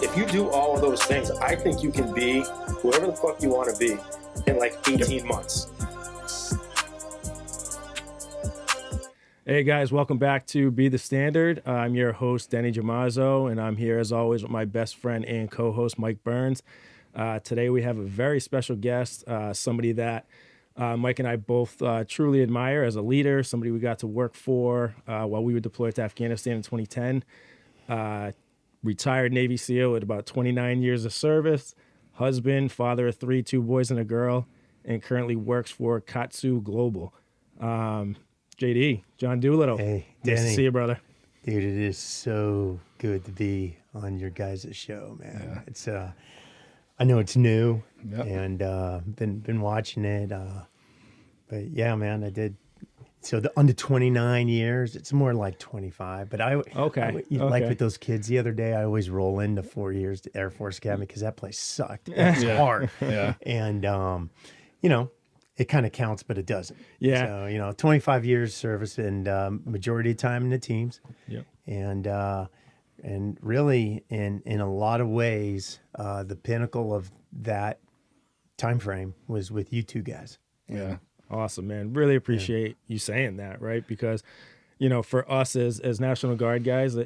If you do all of those things, I think you can be whoever the fuck you want to be in like 18 months. Hey guys, welcome back to Be the Standard. I'm your host, Denny Jamazzo, and I'm here as always with my best friend and co-host, Mike Burns. Today we have a very special guest, somebody that Mike and I both truly admire as a leader, somebody we got to work for while we were deployed to Afghanistan in 2010. Retired Navy SEAL with about 29 years of service, husband, father of three, 2 boys and a girl, and currently works for KAATSU Global. JD, John Doolittle. Hey, nice Danny. to see you, brother. Dude, it is so good to be on your guys' show, man. Yeah. It's I know it's new, Yep. and been watching it, but yeah, man, I did. So on the 29 years, it's more like 25. But like with those kids the other day, I always roll into 4 years to Air Force Academy because that place sucked. It's hard, Yeah. and it kind of counts, but it doesn't. Yeah. So 25 years service and majority of time in the teams. Yep. And really, in a lot of ways, the pinnacle of that time frame was with you two guys. Yeah. Awesome, man. Really appreciate you saying that, right? Because, for us as National Guard guys,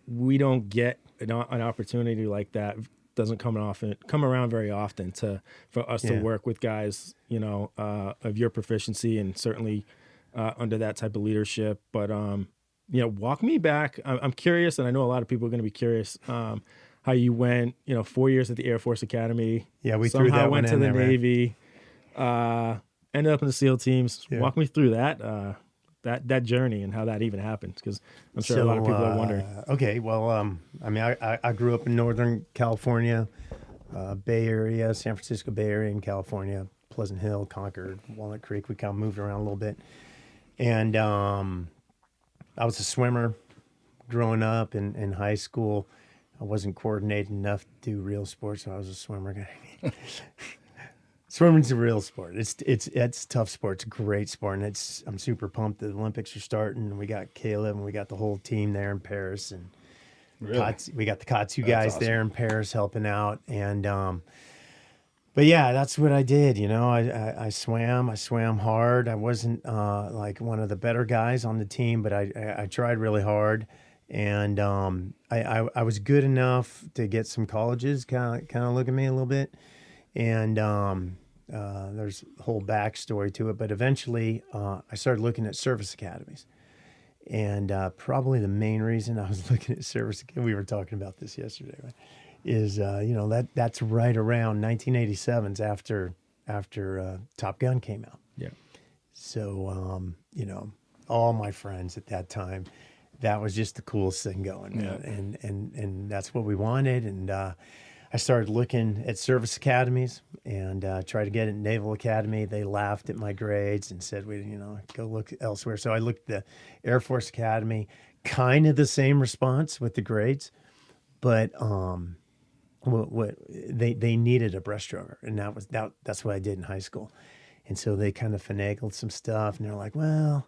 we don't get an opportunity like that. Doesn't come around very often for us to work with guys, of your proficiency and certainly under that type of leadership. But walk me back. I'm curious, and I know a lot of people are going to be curious how you went. 4 years at the Air Force Academy. Yeah, we somehow threw that went one to in the there, Navy. Ended up in the SEAL teams. Yeah. Walk me through that. That journey and how that even happened, because I'm sure a lot of people are wondering. Okay, well, I grew up in Northern California, Bay Area, San Francisco Bay Area in California, Pleasant Hill, Concord, Walnut Creek. We kind of moved around a little bit. And I was a swimmer growing up in high school. I wasn't coordinated enough to do real sports, so I was a swimmer guy. Swimming's a real sport. It's a tough sport. It's a great sport, and I'm super pumped that the Olympics are starting. And we got Caleb, and we got the whole team there in Paris, and Really? we got the KAATSU guys awesome. there in Paris helping out. And but yeah, that's what I did. I swam hard. I wasn't like one of the better guys on the team, but I tried really hard, and I was good enough to get some colleges kind of look at me a little bit, and there's a whole backstory to it, but eventually I started looking at service academies. And probably the main reason I was looking at service, we were talking about this yesterday, right, is, that's right around 1987's after Top Gun came out. Yeah. So, all my friends at that time, that was just the coolest thing going. Yeah. And that's what we wanted. And I started looking at service academies and tried to get at Naval Academy. They laughed at my grades and said, go look elsewhere. So I looked at the Air Force Academy, kind of the same response with the grades, but what they needed a breaststroker, and that's what I did in high school. And so they kind of finagled some stuff, and they're like, well,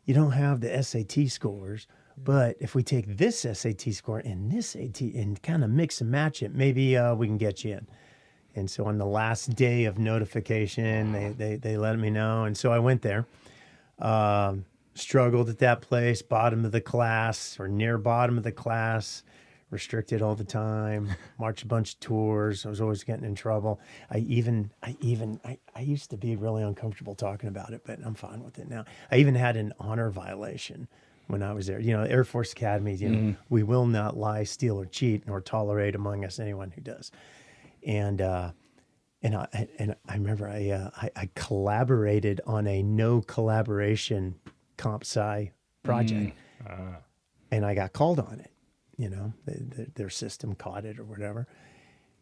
you don't have the SAT scores, but if we take this SAT score and this AT and kind of mix and match it, maybe we can get you in. And so on the last day of notification, they let me know. And so I went there, struggled at that place, bottom of the class or near bottom of the class, restricted all the time, marched a bunch of tours. I was always getting in trouble. I used to be really uncomfortable talking about it, but I'm fine with it now. I even had an honor violation when I was there. Air Force Academy, we will not lie, steal, or cheat, nor tolerate among us anyone who does. And I remember I collaborated on a no collaboration comp sci project, and I got called on it. Their system caught it or whatever.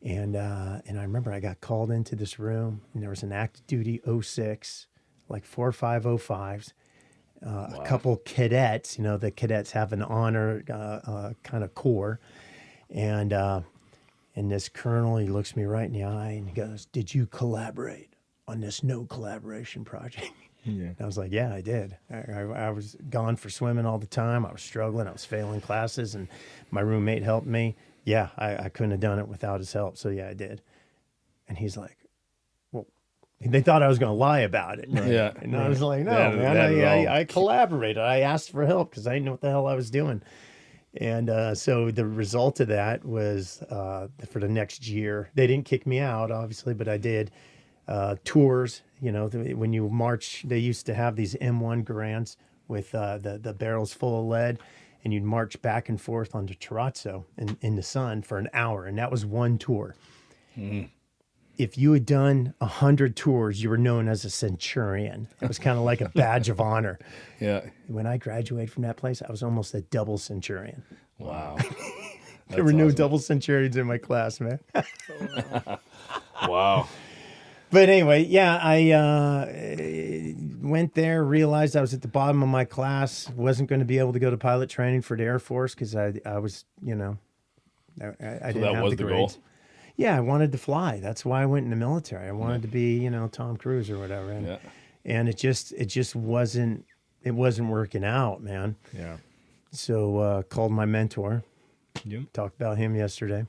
And I remember I got called into this room, and there was an active duty 06, like 4505s, a couple cadets. The cadets have an honor kind of corps, and this colonel, he looks me right in the eye and he goes, "Did you collaborate on this no collaboration project?" Yeah. And I was like, "Yeah, I did. I was gone for swimming all the time. I was struggling. I was failing classes, and my roommate helped me. yeah, I couldn't have done it without his help. So yeah, I did. And he's like, well, they thought I was going to lie about it. Yeah. And I was like, no, That- man, that is all. I collaborated. I asked for help because I didn't know what the hell I was doing. And so the result of that was for the next year, they didn't kick me out, obviously, but I did tours. You know, when you march, they used to have these M1 Garands with the barrels full of lead, and you'd march back and forth onto terrazzo in the sun for an hour. And that was one tour. If you had done 100 tours, you were known as a centurion. It was kind of like a badge of honor. Yeah. When I graduated from that place, I was almost a double centurion. Wow. There were no double centurions in my class, man. Wow. But anyway, yeah, I went there, realized I was at the bottom of my class, wasn't going to be able to go to pilot training for the Air Force because I was, you know, I didn't that have was the the grades. goal? Yeah, I wanted to fly. That's why I went in the military. I wanted to be, you know, Tom Cruise or whatever. And, Yeah. and it just wasn't working out, man. Yeah. So called my mentor. Yep. Talked about him yesterday.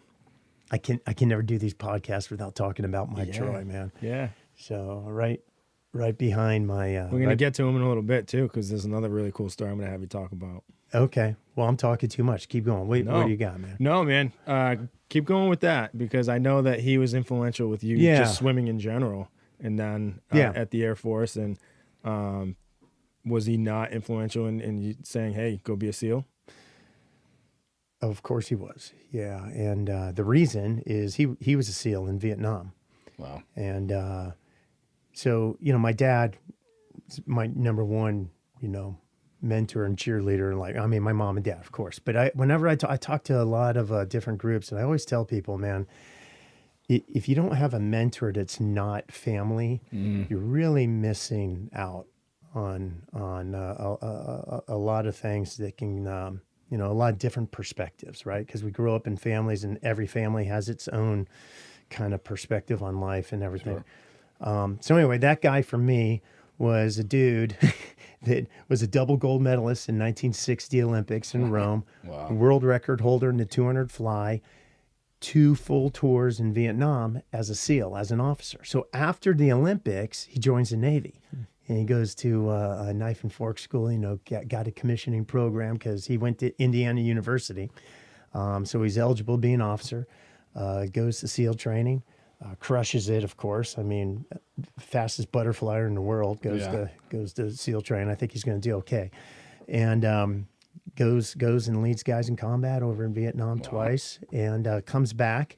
I can never do these podcasts without talking about Mike Troy, man. Yeah. So right behind my. We're going to get to him in a little bit, too, because there's another really cool story I'm going to have you talk about. Okay. Well, I'm talking too much. Keep going. What do you got, man? No, man. Keep going with that because I know that he was influential with you Yeah. just swimming in general and then at the Air Force. And was he not influential in you saying, hey, go be a SEAL? Of course he was. Yeah. And the reason is he was a SEAL in Vietnam. Wow. And so, you know, my dad, my number one, you know, mentor and cheerleader. Like, I mean, my mom and dad, of course. But whenever I talk to a lot of different groups, and I always tell people, man, if you don't have a mentor that's not family, you're really missing out on a lot of things that can, you know, a lot of different perspectives, right? Because we grow up in families, and every family has its own kind of perspective on life and everything. Sure. So anyway, that guy for me was a dude that was a double gold medalist in 1960 Olympics in Rome, Wow. world record holder in the 200 fly, 2 full tours in Vietnam as a SEAL, as an officer. So after the Olympics, he joins the Navy. And he goes to a knife and fork school, you know, got a commissioning program because he went to Indiana University. So he's eligible to be an officer, goes to SEAL training, crushes it, of course. I mean, fastest butterflyer in the world goes to SEAL training. I think he's going to do okay. And goes and leads guys in combat over in Vietnam twice and comes back.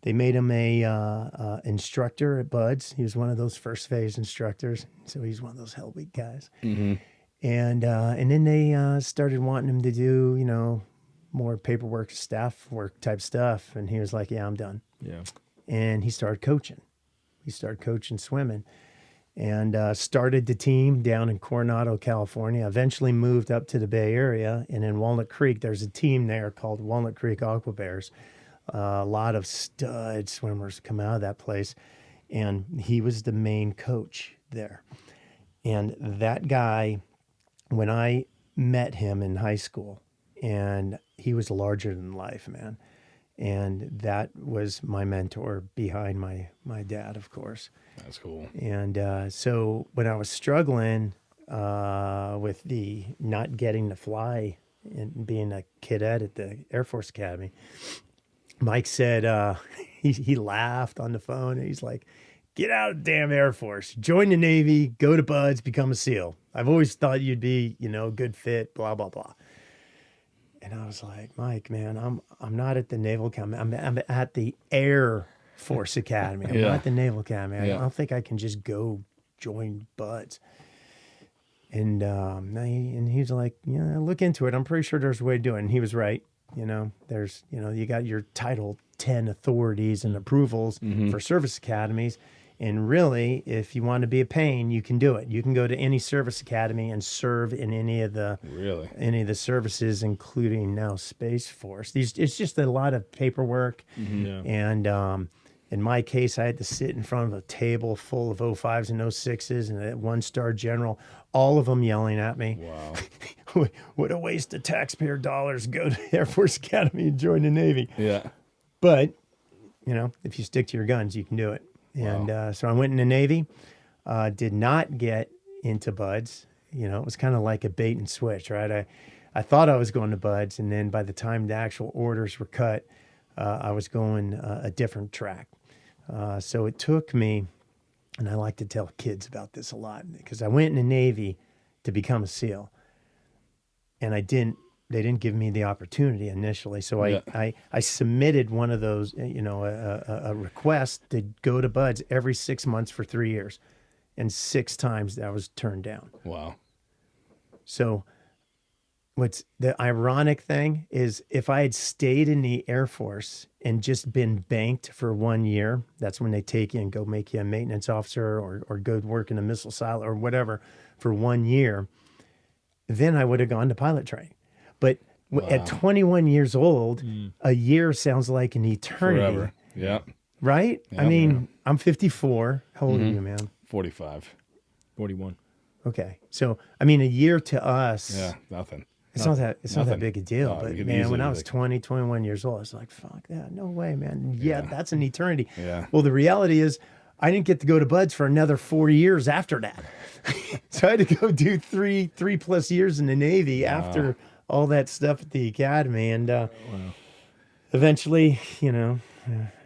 They made him a instructor at Buds. He was one of those first phase instructors. So he's one of those hell week guys. Mm-hmm. And then they started wanting him to do, you know, more paperwork, staff work type stuff. And he was like, yeah, I'm done. Yeah. And he started coaching. He started coaching swimming and started the team down in Coronado, California, eventually moved up to the Bay Area. And in Walnut Creek, there's a team there called Walnut Creek Aqua Bears. A lot of stud swimmers come out of that place. And he was the main coach there. And that guy, when I met him in high school, and he was larger than life, man. And that was my mentor behind my dad, of course. That's cool. And so when I was struggling with the not getting to fly and being a cadet at the Air Force Academy, Mike said, he laughed on the phone. And he's like, get out of the damn Air Force, join the Navy, go to Buds, become a SEAL. I've always thought you'd be, you know, a good fit, blah, blah, blah. And I was like, Mike, man, I'm not at the Naval Academy. I'm at the Air Force Academy. I'm not at the Naval Academy. I don't think I can just go join Buds. And he was like, yeah, look into it. I'm pretty sure there's a way to do it. And he was right. You know, there's, you know, you got your Title 10 authorities and approvals for service academies. And really, if you want to be a pain, you can do it. You can go to any service academy and serve in any of the services, including now Space Force. It's just a lot of paperwork. And in my case, I had to sit in front of a table full of 05s and 06s and a 1-star general, all of them yelling at me. Wow. What a waste of taxpayer dollars. Go to Air Force Academy and join the Navy. Yeah. But, if you stick to your guns, you can do it. And so I went in the Navy, did not get into buds. It was kind of like a bait and switch, right? I thought I was going to buds, and then by the time the actual orders were cut, I was going a different track. So it took me, and I like to tell kids about this a lot, because I went in the Navy to become a SEAL, and they didn't give me the opportunity initially. So I submitted one of those, a request to go to buds every 6 months for 3 years, and 6 times that was turned down. Wow. So what's the ironic thing is, if I had stayed in the Air Force and just been banked for 1 year, that's when they take you and go make you a maintenance officer or go work in a missile silo or whatever for 1 year, then I would have gone to pilot training. But at 21 years old, a year sounds like an eternity. Forever. Yeah. Right? Yeah, I mean, I'm 54. How old are you, man? 45. 41. Okay. So, I mean, a year to us. Yeah, nothing. It's not that Nothing. big a deal, No, but you could man, when easily I was like- 20, 21 years old, I was like, fuck that. No way, man. Yeah, that's an eternity. Yeah. Well, the reality is I didn't get to go to buds for another 4 years after that. So I had to go do three plus years in the Navy after all that stuff at the academy. And eventually, I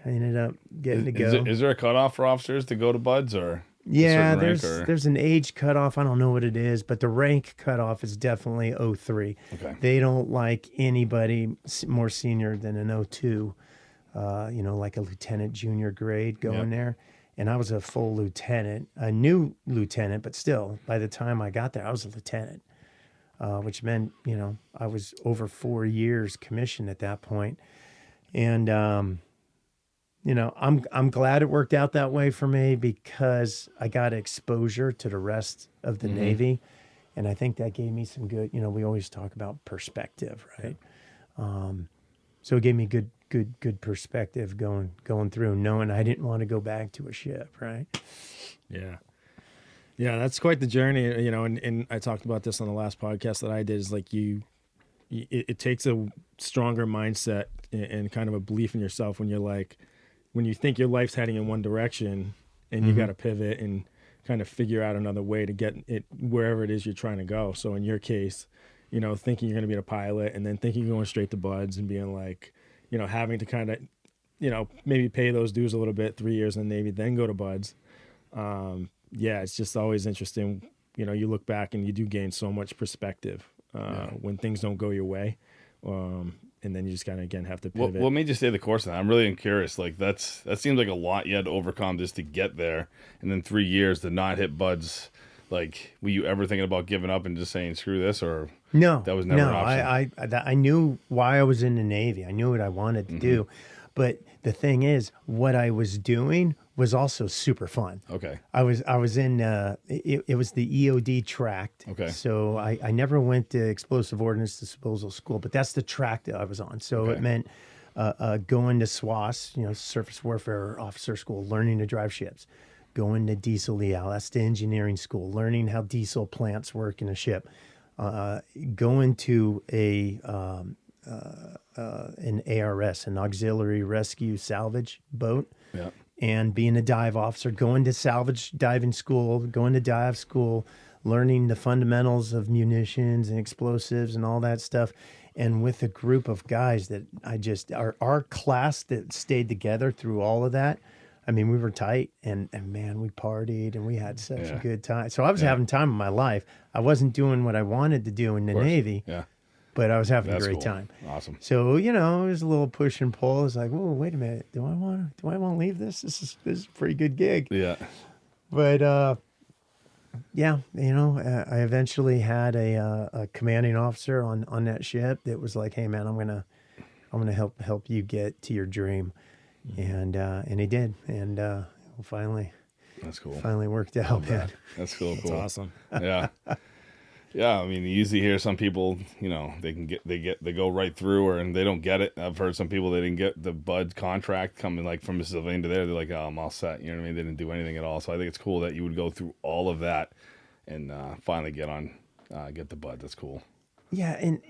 ended up getting to go. Is there a cutoff for officers to go to buds, or Yeah, a certain rank, there's an age cutoff. I don't know what it is, but the rank cutoff is definitely 03. Okay. They don't like anybody more senior than an 02, like a lieutenant junior grade going there. And I was a full lieutenant, a new lieutenant, but still, by the time I got there, I was a lieutenant, which meant, I was over 4 years commissioned at that point. And, I'm glad it worked out that way for me, because I got exposure to the rest of the Navy. And I think that gave me some good, we always talk about perspective, right? So it gave me good perspective going through, knowing I didn't want to go back to a ship, right? Yeah. Yeah, that's quite the journey, and I talked about this on the last podcast that I did, is like it takes a stronger mindset and kind of a belief in yourself when you're like, when you think your life's heading in one direction and you got to pivot and kind of figure out another way to get it wherever it is you're trying to go. So in your case, thinking you're going to be a pilot, and then thinking you're going straight to buds, and being like, having to kind of, maybe pay those dues a little bit, 3 years in the Navy, then go to buds. It's just always interesting. You look back and you do gain so much perspective when things don't go your way. And then you just kind of, again, have to pivot. What made you stay the course then? I'm really curious. Like, that seems like a lot you had to overcome just to get there. And then 3 years to not hit buds. Like, were you ever thinking about giving up and just saying, screw this? Or no, that was never an option? I knew why I was in the Navy. I knew what I wanted to do. But the thing is, what I was doing was also super fun. Okay. I was in it was the EOD tract. Okay. So I never went to explosive ordnance disposal school, but that's the track that I was on. So it meant going to SWAS, surface warfare officer school, learning to drive ships, going to diesel EL, that's the engineering school, learning how diesel plants work in a ship, going to an ARS, an auxiliary rescue salvage boat. Yeah. And being a dive officer, going to salvage diving school, going to dive school, learning the fundamentals of munitions and explosives and all that stuff. And with a group of guys that our class that stayed together through all of that. I mean, we were tight and man, we partied and we had such a good time. So I was having time of my life. I wasn't doing what I wanted to do in the Navy. Yeah. But I was having That's a great cool. time. Awesome. So, it was a little push and pull. It's like, whoa, wait a minute. Do I want to leave this? This is a pretty good gig. Yeah. But I eventually had a commanding officer on that ship that was like, hey man, I'm gonna help you get to your dream. And he did. And finally That's cool. finally worked out, man. That's cool. That's awesome. Yeah. Yeah, I mean, you usually hear some people, they go right through, and they don't get it. I've heard some people, they didn't get the bud contract coming like from a civilian to there. They're like, oh, I'm all set. You know what I mean? They didn't do anything at all. So I think it's cool that you would go through all of that and finally get the bud. That's cool. Yeah, and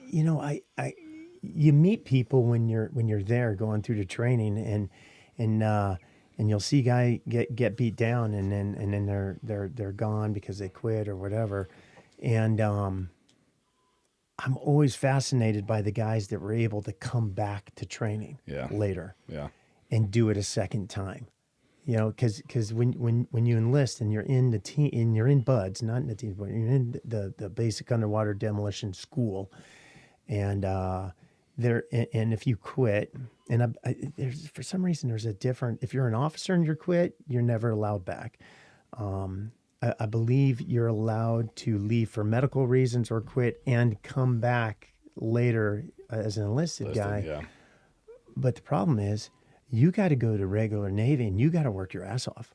you meet people when you're there going through the training, and you'll see guy get beat down, and then they're gone because they quit or whatever. And I'm always fascinated by the guys that were able to come back to training Yeah. later Yeah. and do it a second time. You know, because when you enlist and you're in the team, and you're in BUDS, not in the team, but you're in the basic underwater demolition school, and and if you quit, and there's, for some reason, there's a different. If you're an officer and you quit, you're never allowed back. I believe you're allowed to leave for medical reasons or quit and come back later as an enlisted guy. Yeah. But the problem is, you got to go to regular Navy and you got to work your ass off,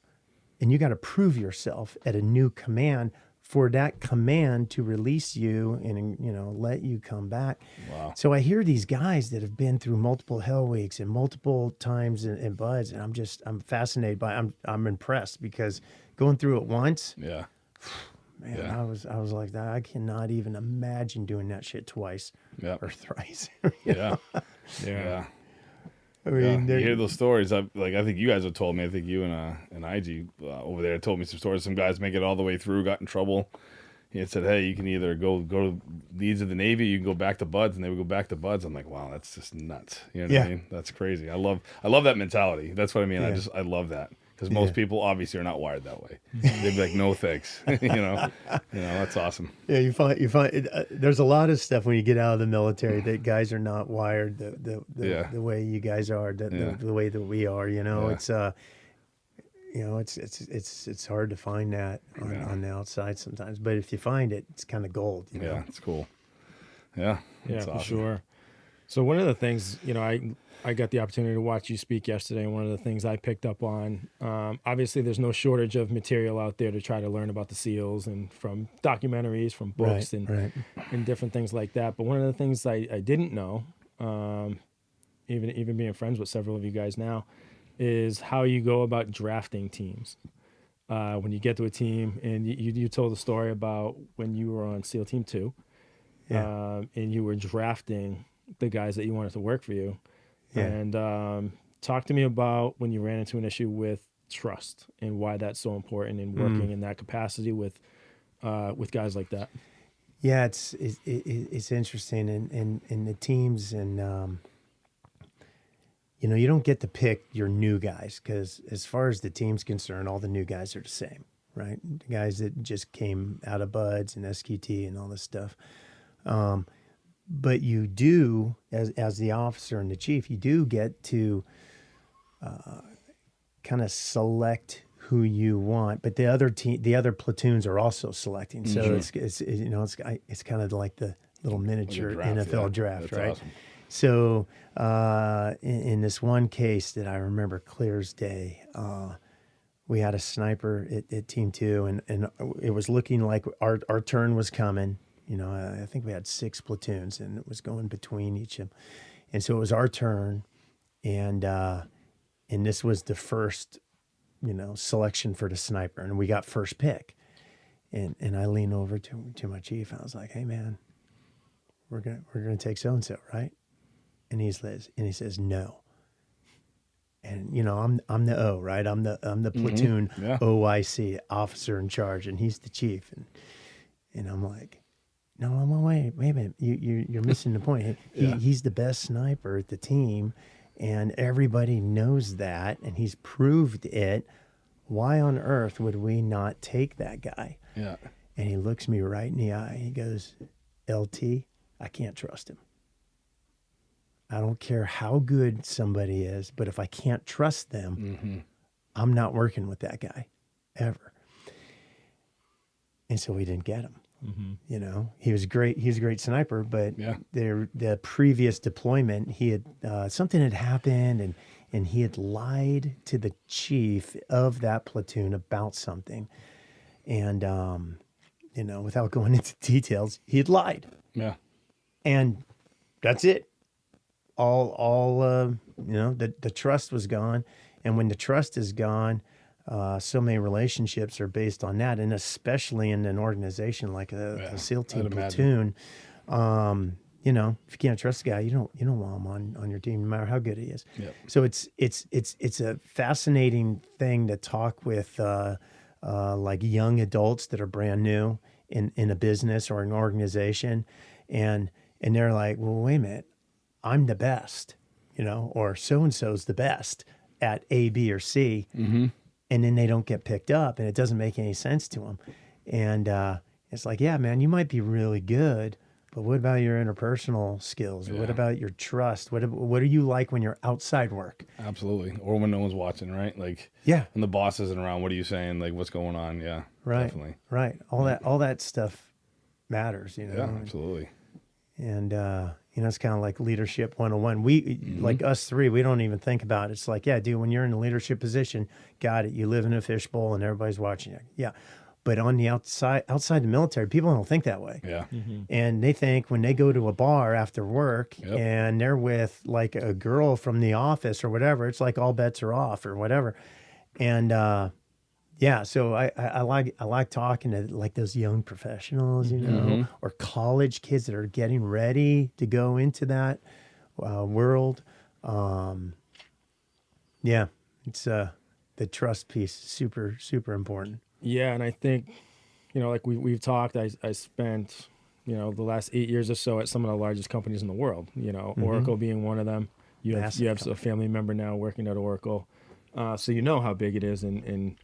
and you got to prove yourself at a new command for that command to release you and, you know, let you come back. Wow. So I hear these guys that have been through multiple hell weeks and multiple times in BUDS, and I'm fascinated by. I'm impressed, because going through it once, Yeah. man, Yeah. I was like that. I cannot even imagine doing that shit twice Yeah. or thrice. Yeah. Yeah. Yeah. I Yeah, mean, you hear those stories. I think you guys have told me. I think you and IG over there told me some stories. Some guys make it all the way through, got in trouble. He had said, "Hey, you can either go to leads of the Navy, you can go back to BUDS," and they would go back to BUDS. I'm like, wow, that's just nuts. You know what I mean? That's crazy. I love that mentality. That's what I mean. Yeah. I love that, because most people obviously are not wired that way. They'd be like, "No thanks," you know. That's awesome. Yeah, you find there's a lot of stuff when you get out of the military that guys are not wired the way you guys are, the way that we are. You know, it's hard to find that on the outside sometimes, but if you find it, it's kind of gold. You know? Yeah, it's cool. Yeah, Yeah, that's for awesome. sure. So one of the things, you know, I got the opportunity to watch you speak yesterday, and one of the things I picked up on, obviously there's no shortage of material out there to try to learn about the SEALs, and from documentaries, from books, and different things like that. But one of the things I didn't know, even being friends with several of you guys now, is how you go about drafting teams. When you get to a team, and you told a story about when you were on SEAL Team 2, and you were drafting the guys that you wanted to work for you. Yeah. And talk to me about when you ran into an issue with trust and why that's so important in working in that capacity with guys like that. Yeah, it's interesting, and the teams, and you know, you don't get to pick your new guys, because as far as the team's concerned, all the new guys are the same, right? The guys that just came out of BUDS and SQT and all this stuff. But you do, as the officer and the chief, you do get to kind of select who you want, but the other platoons are also selecting. So it's you know, it's kind of like the little miniature NFL draft, That's right? awesome. So in this one case that I remember clear as day, we had a sniper at Team 2, and it was looking like our turn was coming. You know, I think we had 6 platoons, and it was going between each of them. And so it was our turn, and this was the first, you know, selection for the sniper, and we got first pick. And I lean over to my chief, and I was like, "Hey man, we're gonna take so and so, right?" And he says no. And you know, I'm the O, right? I'm the platoon OIC, officer in charge, and he's the chief. And I'm like, no, wait a minute, you're missing the point. He's the best sniper at the team, and everybody knows that, and he's proved it. Why on earth would we not take that guy? Yeah. And he looks me right in the eye. He goes, "LT, I can't trust him. I don't care how good somebody is, but if I can't trust them, I'm not working with that guy ever." And so we didn't get him. You know, he was great. He's a great sniper, but the previous deployment, he had something had happened, and he had lied to the chief of that platoon about something. And, you know, without going into details, he had lied. Yeah. And that's it. All you know, the trust was gone. And when the trust is gone, so many relationships are based on that. And especially in an organization like a SEAL team platoon, you know, if you can't trust the guy, you don't want him on your team, no matter how good he is. Yep. So it's a fascinating thing to talk with like young adults that are brand new in a business or an organization, and they're like, well, wait a minute, I'm the best, you know, or so and so's the best at A, B, or C, and then they don't get picked up, and it doesn't make any sense to them, and it's like, yeah, man, you might be really good, but what about your interpersonal skills? Or what about your trust? What are you like when you're outside work? Absolutely. Or when no one's watching, right? Like, Yeah. when the boss isn't around, what are you saying? Like, what's going on? Yeah. Right. Definitely. Right. All that stuff matters, you know. Yeah, absolutely. And you know, it's kind of like leadership 101. We like us three, we don't even think about it. It's like, yeah, dude, when you're in a leadership position, got it. You live in a fishbowl and everybody's watching you. Yeah. But on the outside the military, people don't think that way. Yeah. And they think when they go to a bar after work and they're with like a girl from the office or whatever, it's like all bets are off or whatever. And yeah, so I like talking to like those young professionals, you know, or college kids that are getting ready to go into that world. Yeah, it's the trust piece, super, super important. Yeah, and I think, you know, like we've talked, I spent, you know, the last 8 years or so at some of the largest companies in the world, you know, Oracle being one of them. You have a family member now working at Oracle. So you know how big it is and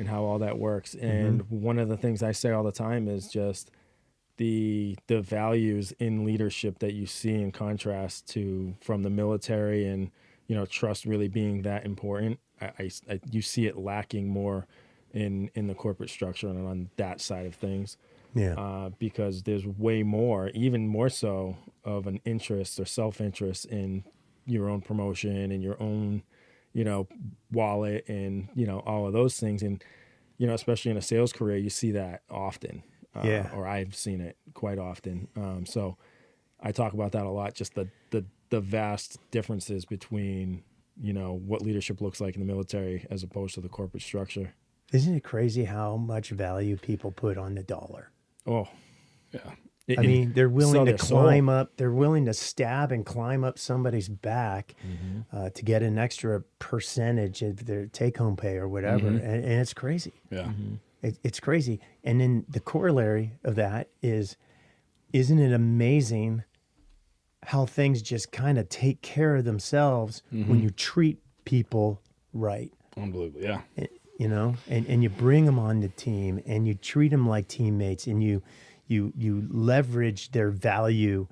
how all that works. And one of the things I say all the time is just the values in leadership that you see in contrast to from the military, and, you know, trust really being that important. You see it lacking more in the corporate structure and on that side of things. Yeah. Because there's way more, even more so, of an interest or self-interest in your own promotion and your own, you know, wallet and, you know, all of those things. And, you know, especially in a sales career, you see that often. Or I've seen it quite often. So I talk about that a lot, just the vast differences between, you know, what leadership looks like in the military as opposed to the corporate structure. Isn't it crazy how much value people put on the dollar? Oh, Yeah. I mean, they're willing to their soul. climb up. They're willing to stab and climb up somebody's back to get an extra percentage of their take-home pay or whatever, and it's crazy. Yeah. It's crazy. And then the corollary of that is, isn't it amazing how things just kind of take care of themselves when you treat people right? Unbelievable. Yeah. You know, and you bring them on the team and you treat them like teammates, and you leverage their value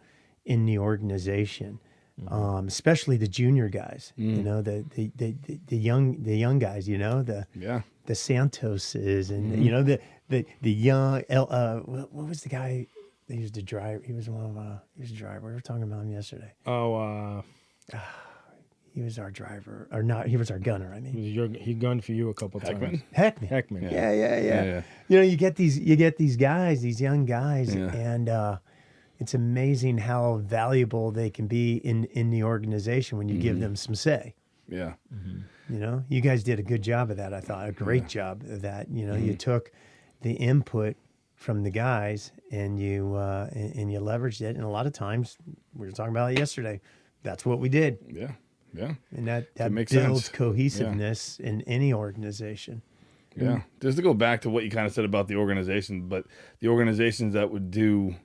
in the organization, especially the junior guys. You know, the young guys. You know, the Santoses and you know the young. What was the guy that used to drive? He was one of he was a driver. We were talking about him yesterday. He was our driver, or not? He was our gunner. I mean, he gunned for you a couple times. Heckman. Yeah. Yeah. You know, you get these guys, these young guys, and it's amazing how valuable they can be in the organization when you give them some say. Yeah. You know, you guys did a good job of that. I thought a great job of that. You know, you took the input from the guys and you leveraged it, and a lot of times we were talking about it yesterday. That's what we did. Yeah. Yeah. And that makes builds sense. cohesiveness in any organization. Yeah. Just to go back to what you kind of said about the organization, but the organizations that would do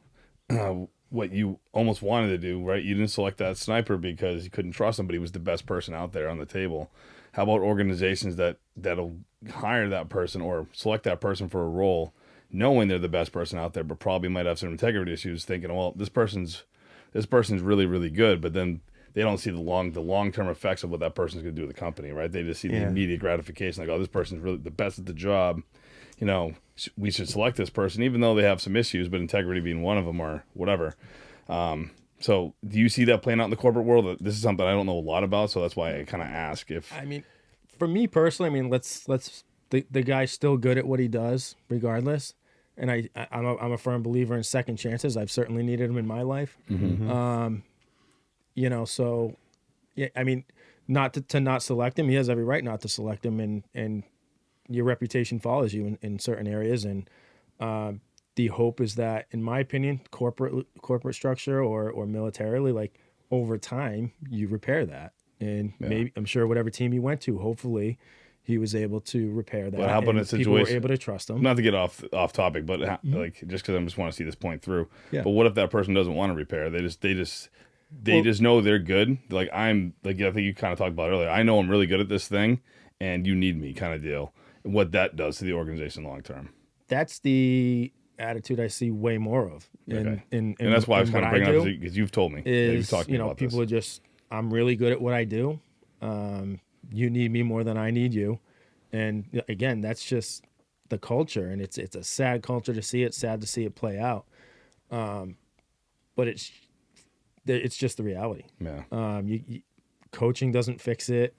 what you almost wanted to do, right? You didn't select that sniper because you couldn't trust him, but he was the best person out there on the table. How about organizations that'll hire that person or select that person for a role, knowing they're the best person out there, but probably might have some integrity issues, thinking, well, this person's really, really good, but then they don't see the long-term effects of what that person's going to do to the company, right? They just see the immediate gratification, like, oh, this person's really the best at the job. You know, we should select this person, even though they have some issues, but integrity being one of them or whatever. So do you see that playing out in the corporate world? This is something I don't know a lot about, so that's why I kind of ask if... I mean, for me personally, I mean, the guy's still good at what he does regardless. And I'm a firm believer in second chances. I've certainly needed them in my life. You know, so, yeah, I mean, not to not select him. He has every right not to select him, and your reputation follows you in certain areas. And the hope is that, in my opinion, corporate structure or militarily, like over time, you repair that. And maybe, I'm sure whatever team he went to, hopefully he was able to repair that. But how about and in a people were situation, able to trust him. not to get off topic, but like just because I just want to see this point through. Yeah. But what if that person doesn't want to repair? They just know they're good. Like I think you kind of talked about earlier. I know I'm really good at this thing, and you need me, kind of deal. And what that does to the organization long term. That's the attitude I see way more of. And that's why I was kind of bringing it up, because you've told me. You've talked to me about people this. are just, I'm really good at what I do. You need me more than I need you. And again, that's just the culture, and it's a sad culture to see it, sad to see it play out. But it's just the reality. Yeah. Coaching doesn't fix it.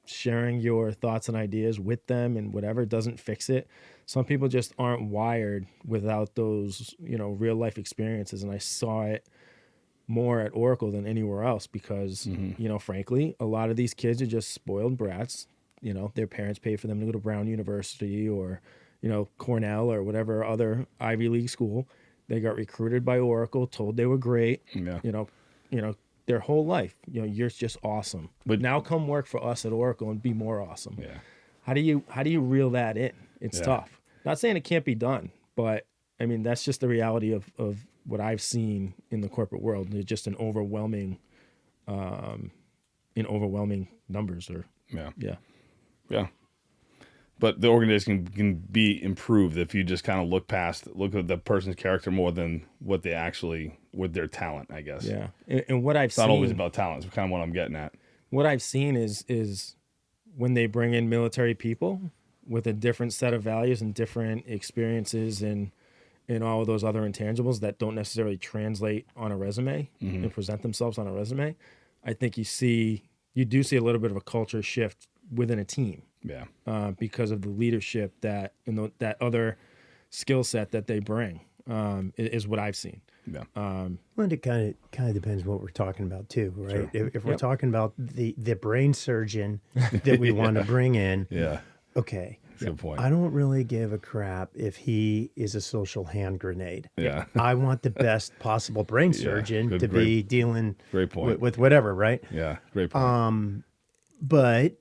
Sharing your thoughts and ideas with them and whatever doesn't fix it. Some people just aren't wired without those, real life experiences. And I saw it more at Oracle than anywhere else because, frankly, a lot of these kids are just spoiled brats. Their parents pay for them to go to Brown University or, Cornell or whatever other Ivy League school. They got recruited by Oracle, told they were great. Yeah. Their whole life. You're just awesome. But now come work for us at Oracle and be more awesome. Yeah. How do you reel that in? It's tough. Not saying it can't be done, but I mean that's just the reality of what I've seen in the corporate world. There's just an overwhelming numbers or Yeah. But the organization can be improved if you just kind of look at the person's character more than what they actually, with their talent, I guess. Yeah. And what I've it's seen. not always about talent. It's kind of what I'm getting at. What I've seen is when they bring in military people with a different set of values and different experiences and all of those other intangibles that don't necessarily translate on a resume and present themselves on a resume, I think you do see a little bit of a culture shift within a team. Yeah. Because of the leadership that that other skill set that they bring is what I've seen. Yeah. Well, it kind of depends what we're talking about too, right? Sure. If we're talking about the brain surgeon that we want to bring in, okay. That's a good point. I don't really give a crap if he is a social hand grenade. Yeah. I want the best possible brain surgeon be dealing with whatever, right? Yeah. Great point. But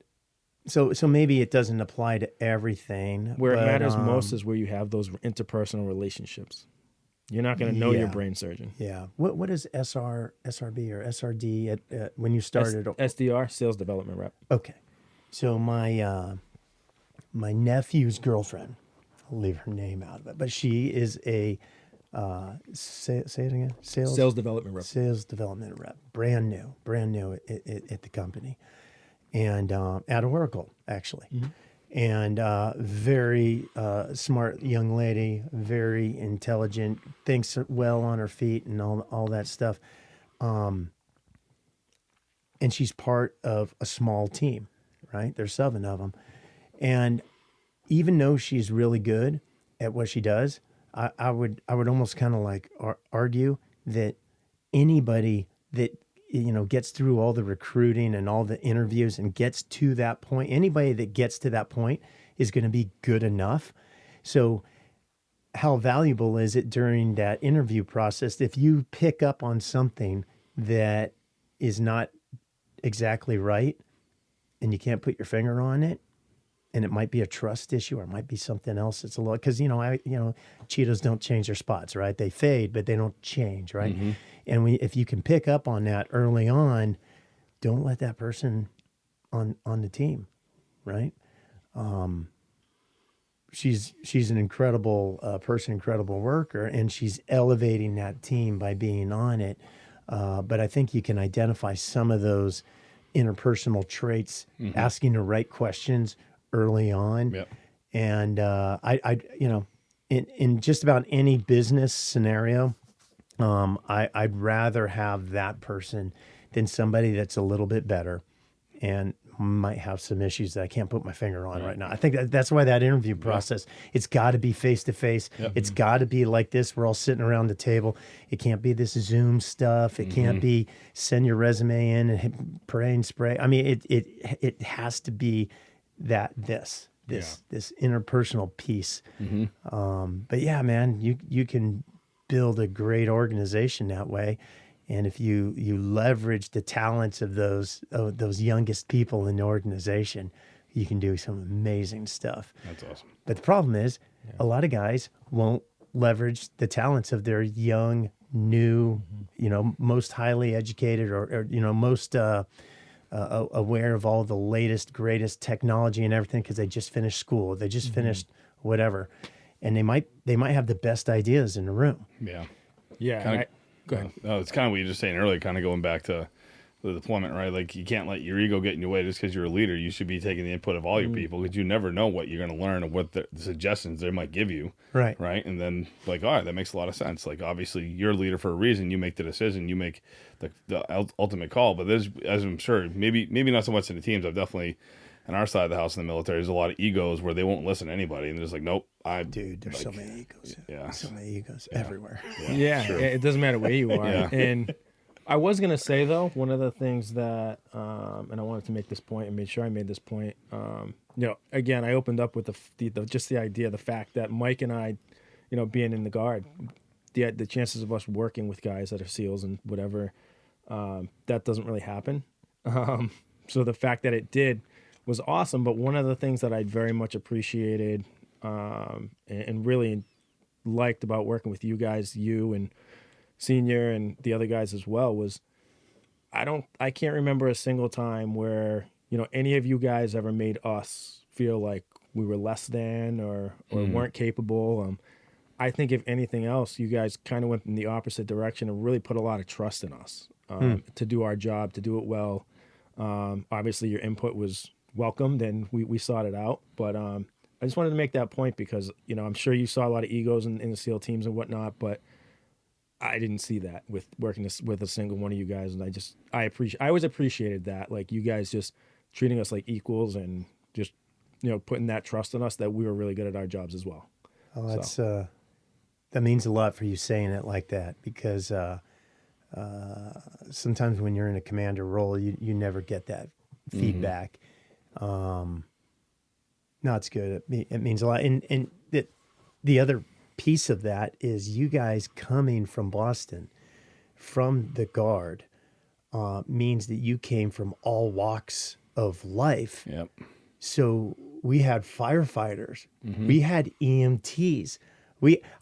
so maybe it doesn't apply to everything. Where it matters most is where you have those interpersonal relationships. You're not going to know your brain surgeon. Yeah. What is SRB or SRD when you started? SDR, sales development rep. Okay. So my nephew's girlfriend, I'll leave her name out of it, but she is a say it again. Sales development rep. Sales development rep. Brand new at the company, and at Oracle actually. And very smart young lady, very intelligent, thinks well on her feet and all that stuff. And she's part of a small team, right? There's 7 of them. And even though she's really good at what she does, I would almost kind of like argue that anybody that gets through all the recruiting and all the interviews and gets to that point, anybody that gets to that point is going to be good enough. So how valuable is it during that interview process if you pick up on something that is not exactly right and you can't put your finger on it, and it might be a trust issue or it might be something else. It's a lot because Cheetos don't change their spots, right? They fade, but they don't change, right? And if you can pick up on that early on, don't let that person on the team, right? She's an incredible person, incredible worker, and she's elevating that team by being on it. But I think you can identify some of those interpersonal traits, asking the right questions early on. Yep. And in just about any business scenario, I'd rather have that person than somebody that's a little bit better and might have some issues that I can't put my finger on right now. I think that's why that interview process, it's got to be face-to-face. It's got to be like this. We're all sitting around the table. It can't be this Zoom stuff. It can't be send your resume in and pray and spray. I mean, it has to be this. this interpersonal piece. But yeah, man, you can build a great organization that way. And if you leverage the talents of those youngest people in the organization, you can do some amazing stuff. That's awesome. But the problem is, a lot of guys won't leverage the talents of their young, new, most highly educated or most aware of all the latest, greatest technology and everything because they just finished school, they just finished whatever, and they might have the best ideas in the room. Yeah. Yeah. Go ahead. No, it's kind of what you were just saying earlier, kind of going back to the deployment, right? Like you can't let your ego get in your way just because you're a leader. You should be taking the input of all your people because you never know what you're going to learn or what the suggestions they might give you. Right. Right. And then like, all right, that makes a lot of sense. Like obviously you're a leader for a reason. You make the decision, you make the ultimate call. But there's, as I'm sure, maybe not so much in the teams. I've definitely, on our side of the house in the military, there's a lot of egos where they won't listen to anybody. And they're just like, nope. Dude, there's so many egos. Yeah. So many egos everywhere. Yeah, true. it doesn't matter where you are. Yeah. And I was gonna say though, one of the things that, and I wanted to make this point and made sure I made this point. Again, I opened up with just the idea, the fact that Mike and I, being in the Guard, the chances of us working with guys that are SEALs and whatever, that doesn't really happen. So the fact that it did was awesome. But one of the things that I very much appreciated and really liked about working with you guys, you and Senior and the other guys as well, was I can't remember a single time where any of you guys ever made us feel like we were less than or weren't capable. I think if anything else, you guys kind of went in the opposite direction and really put a lot of trust in us to do our job, to do it well. Obviously your input was welcomed and we sought it out, but I just wanted to make that point because, I'm sure you saw a lot of egos in the SEAL teams and whatnot, but I didn't see that with working with a single one of you guys. And I always appreciated that. Like you guys just treating us like equals and just, putting that trust in us that we were really good at our jobs as well. Oh, that's, that means a lot for you saying it like that because sometimes when you're in a commander role, you never get that feedback. No, it's good. It means a lot. And the other piece of that is you guys coming from Boston, from the Guard, means that you came from all walks of life. Yep. So we had firefighters, we had EMTs.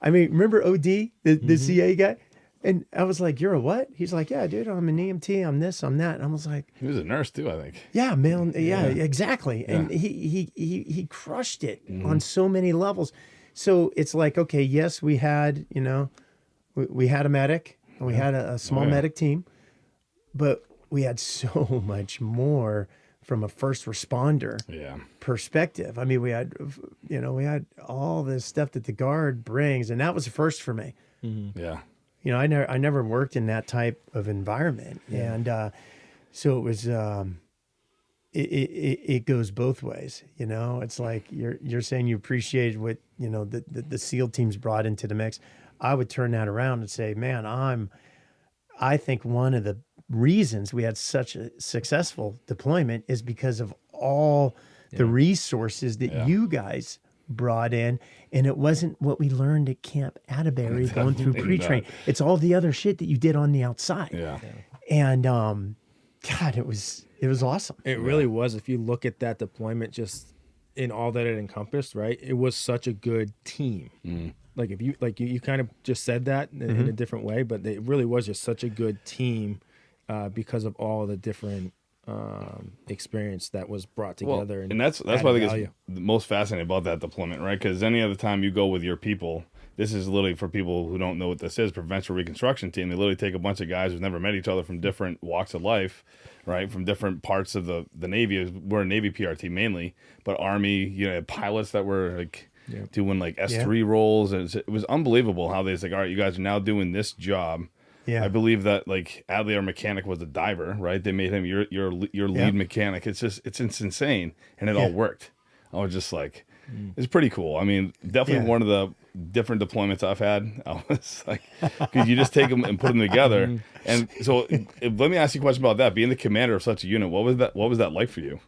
Remember OD, the CA guy? And I was like, "You're a what?" He's like, "Yeah, dude, I'm an EMT. I'm this, I'm that." And I was like, He was a nurse too, I think. "Yeah, man, yeah. Exactly." Yeah. And he crushed it on so many levels. So it's like, okay, yes, we had, we had a medic, and we had a small medic team, but we had so much more from a first responder perspective. I mean, we had all this stuff that the Guard brings, and that was a first for me. Yeah. I never worked in that type of environment, and so it was. It goes both ways, It's like you're saying you appreciated what the SEAL teams brought into the mix. I would turn that around and say, man, I think one of the reasons we had such a successful deployment is because of all the resources that you guys brought in, and it wasn't what we learned at Camp Atterbury going through pre-train. It's all the other shit that you did on the outside. Yeah. And God, it was awesome. It really was. If you look at that deployment, just in all that it encompassed, right? It was such a good team. Like if you kind of just said that in a different way, but it really was just such a good team because of all the different experience that was brought together. And that's what I think is the most fascinating about that deployment, right? Because any other time you go with your people, this is literally, for people who don't know what this is, Provincial Reconstruction Team. They literally take a bunch of guys who've never met each other from different walks of life, right? From different parts of the Navy. We're a Navy PRT mainly, but Army, pilots that were like doing like S3 roles. And it was unbelievable how they was like, all right, you guys are now doing this job. Yeah. I believe that like Adley, our mechanic, was a diver, right? They made him your lead mechanic. It's insane. And it all worked. I was just like, it's pretty cool. I mean, definitely one of the different deployments I've had. I was like, because you just take them and put them together. And so let me ask you a question about that. Being the commander of such a unit, what was that like for you?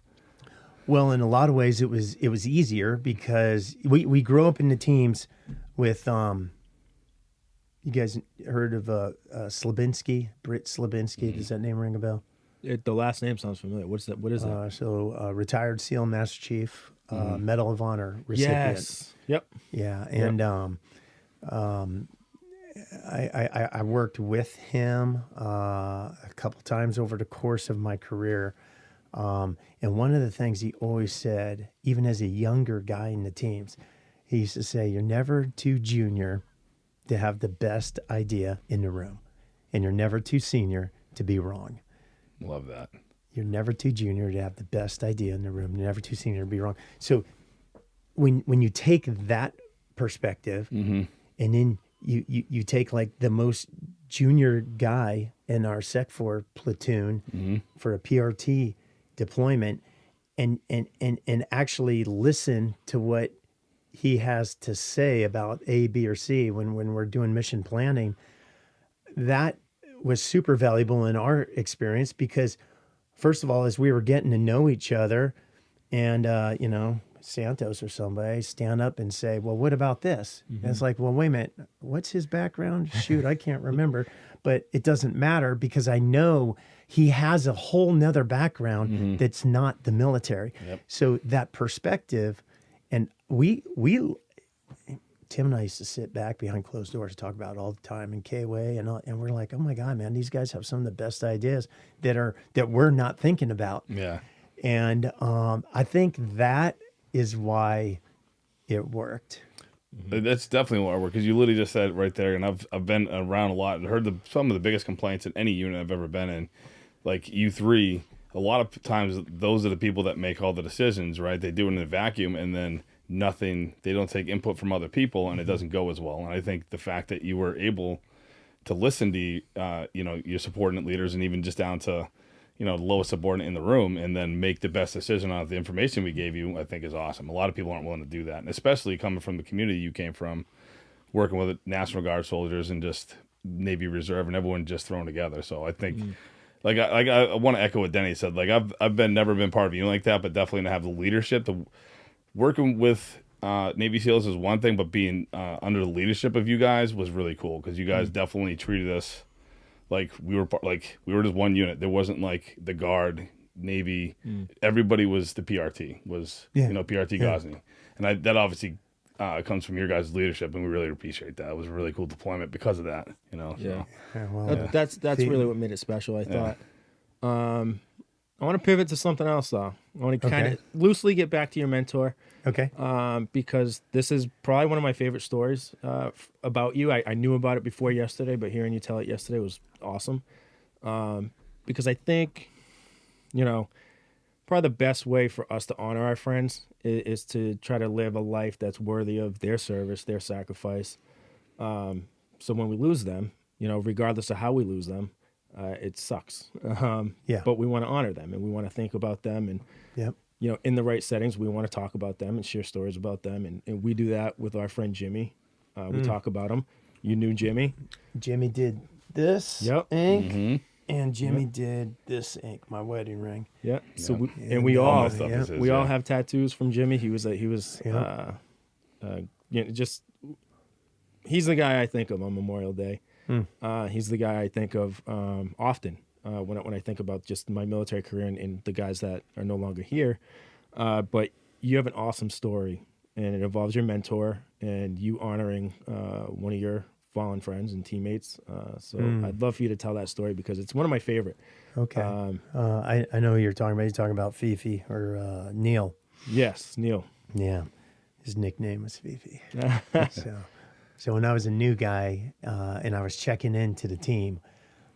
Well, in a lot of ways, it was easier because we grew up in the teams with you guys heard of Slabinski, Britt Slabinski? Does that name ring a bell? The last name sounds familiar. What's that? What is that? Retired SEAL Master Chief, Medal of Honor recipient. Yes. Yep. Yeah, and I worked with him a couple times over the course of my career. And one of the things he always said, even as a younger guy in the teams, he used to say, "You're never too junior to have the best idea in the room, and you're never too senior to be wrong." Love that. You're never too junior to have the best idea in the room. You're never too senior to be wrong. So when you take that perspective, and then you take like the most junior guy in our Sec 4 platoon for a PRT deployment, and actually listen to what he has to say about A, B, or C when we're doing mission planning, that was super valuable in our experience because, first of all, as we were getting to know each other, and Santos or somebody stand up and say, "Well, what about this?" And it's like, "Well, wait a minute, what's his background? Shoot, I can't remember." But it doesn't matter because I know he has a whole nother background that's not the military. Yep. So that perspective, and we Tim and I used to sit back behind closed doors to talk about it all the time in K-Way, and we're like, "Oh my God, man, these guys have some of the best ideas that we're not thinking about." Yeah. And I think that is why it worked. That's definitely what I work, because you literally just said it right there, and I've been around a lot and heard some of the biggest complaints in any unit I've ever been in. Like U3, a lot of times those are the people that make all the decisions, right? They do it in a vacuum, and then they don't take input from other people, and it doesn't go as well. And I think the fact that you were able to listen to your subordinate leaders, and even just down to the lowest subordinate in the room, and then make the best decision out of the information we gave you, I think is awesome. A lot of people aren't willing to do that, and especially coming from the community you came from, working with National Guard soldiers and just Navy Reserve and everyone just thrown together. So I think, I want to echo what Denny said. Like I've never been part of a unit like that, but definitely to have the leadership. Working with Navy SEALs is one thing, but being under the leadership of you guys was really cool, because you guys definitely treated us like we were just one unit. There wasn't like the Guard, Navy. Everybody was the PRT, PRT Ghazni. And that obviously comes from your guys' leadership, and we really appreciate that. It was a really cool deployment because of that, Yeah. So. That's really what made it special, I thought. I want to pivot to something else, though. I want to kind of loosely get back to your mentor. Okay. Because this is probably one of my favorite stories about you. I knew about it before yesterday, but hearing you tell it yesterday was awesome. Because I think, probably the best way for us to honor our friends is to try to live a life that's worthy of their service, their sacrifice. So when we lose them, regardless of how we lose them, it sucks. But we want to honor them, and we want to think about them, and in the right settings, we want to talk about them and share stories about them, and we do that with our friend Jimmy. We talk about him. You knew Jimmy. Jimmy did this ink, and Jimmy did this ink, my wedding ring. Yeah. So we all all have tattoos from Jimmy. He's the guy I think of on Memorial Day. He's the guy I think of often when I think about just my military career and the guys that are no longer here. But you have an awesome story, and it involves your mentor and you honoring one of your fallen friends and teammates. So I'd love for you to tell that story, because it's one of my favorite. Okay. I know who you're talking about. You're talking about Fifi or Neil. Yes, Neil. Yeah. His nickname was Fifi. So when I was a new guy and I was checking into the team,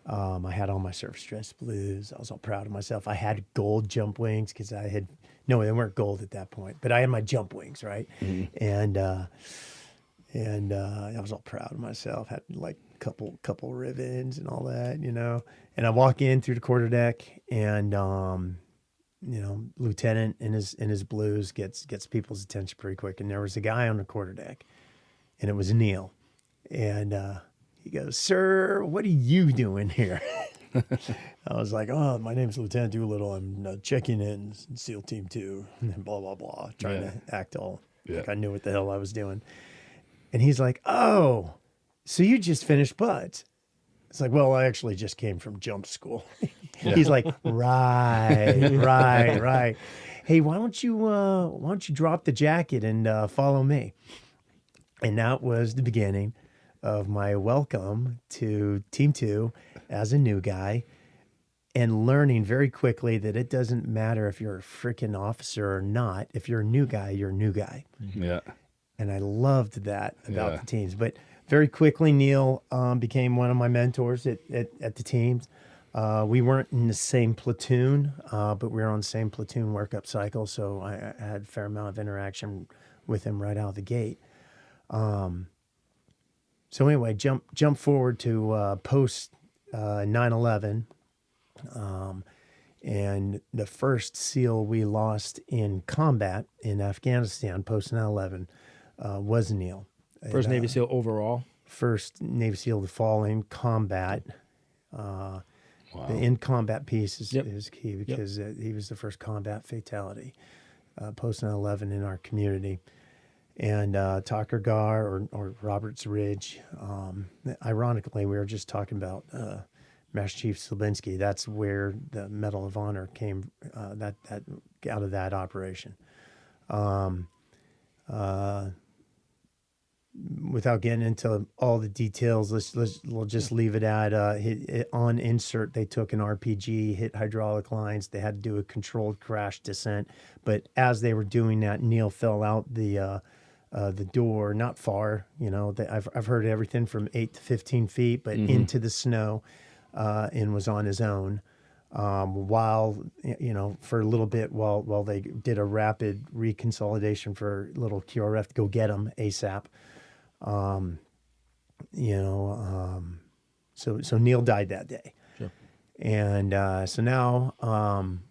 I had all my surface dress blues. I was all proud of myself. I had gold jump wings because they weren't gold at that point, but I had my jump wings, right? And I was all proud of myself. Had like couple ribbons and all that, And I walk in through the quarterdeck, and lieutenant in his blues gets people's attention pretty quick. And there was a guy on the quarterdeck, and it was Neil. And he goes, "Sir, what are you doing here?" I was like, oh, my name's Lieutenant Doolittle. I'm checking in SEAL Team 2, and blah, blah, blah, trying to act all like I knew what the hell I was doing. And he's like, oh, so you just finished buds. It's like, well, I actually just came from jump school. He's like, right. Hey, why don't you drop the jacket and follow me? And that was the beginning of my welcome to Team 2 as a new guy, and learning very quickly that it doesn't matter if you're a freaking officer or not. If you're a new guy, you're a new guy. Yeah. And I loved that about the teams. But very quickly, Neil became one of my mentors at the teams. We weren't in the same platoon, but we were on the same platoon workup cycle. So I had a fair amount of interaction with him right out of the gate. So anyway, jump forward to post 9/11. And the first SEAL we lost in combat in Afghanistan post 9/11 was Neil. First Navy SEAL overall. First Navy SEAL to fall in combat. The in combat piece is key because he was the first combat fatality post 9/11 in our community. And Tucker Gar or Roberts Ridge. Ironically, we were just talking about Master Chief Slabinski. That's where the Medal of Honor came. That out of that operation. Without getting into all the details, we'll just leave it at on insert. They took an RPG, hit hydraulic lines. They had to do a controlled crash descent. But as they were doing that, Neil fell out the door, not far. I've heard everything from 8 to 15 feet, but into the snow, and was on his own. While for a little bit, while they did a rapid reconsolidation for little QRF to go get him ASAP. So Neil died that day. Sure. And so now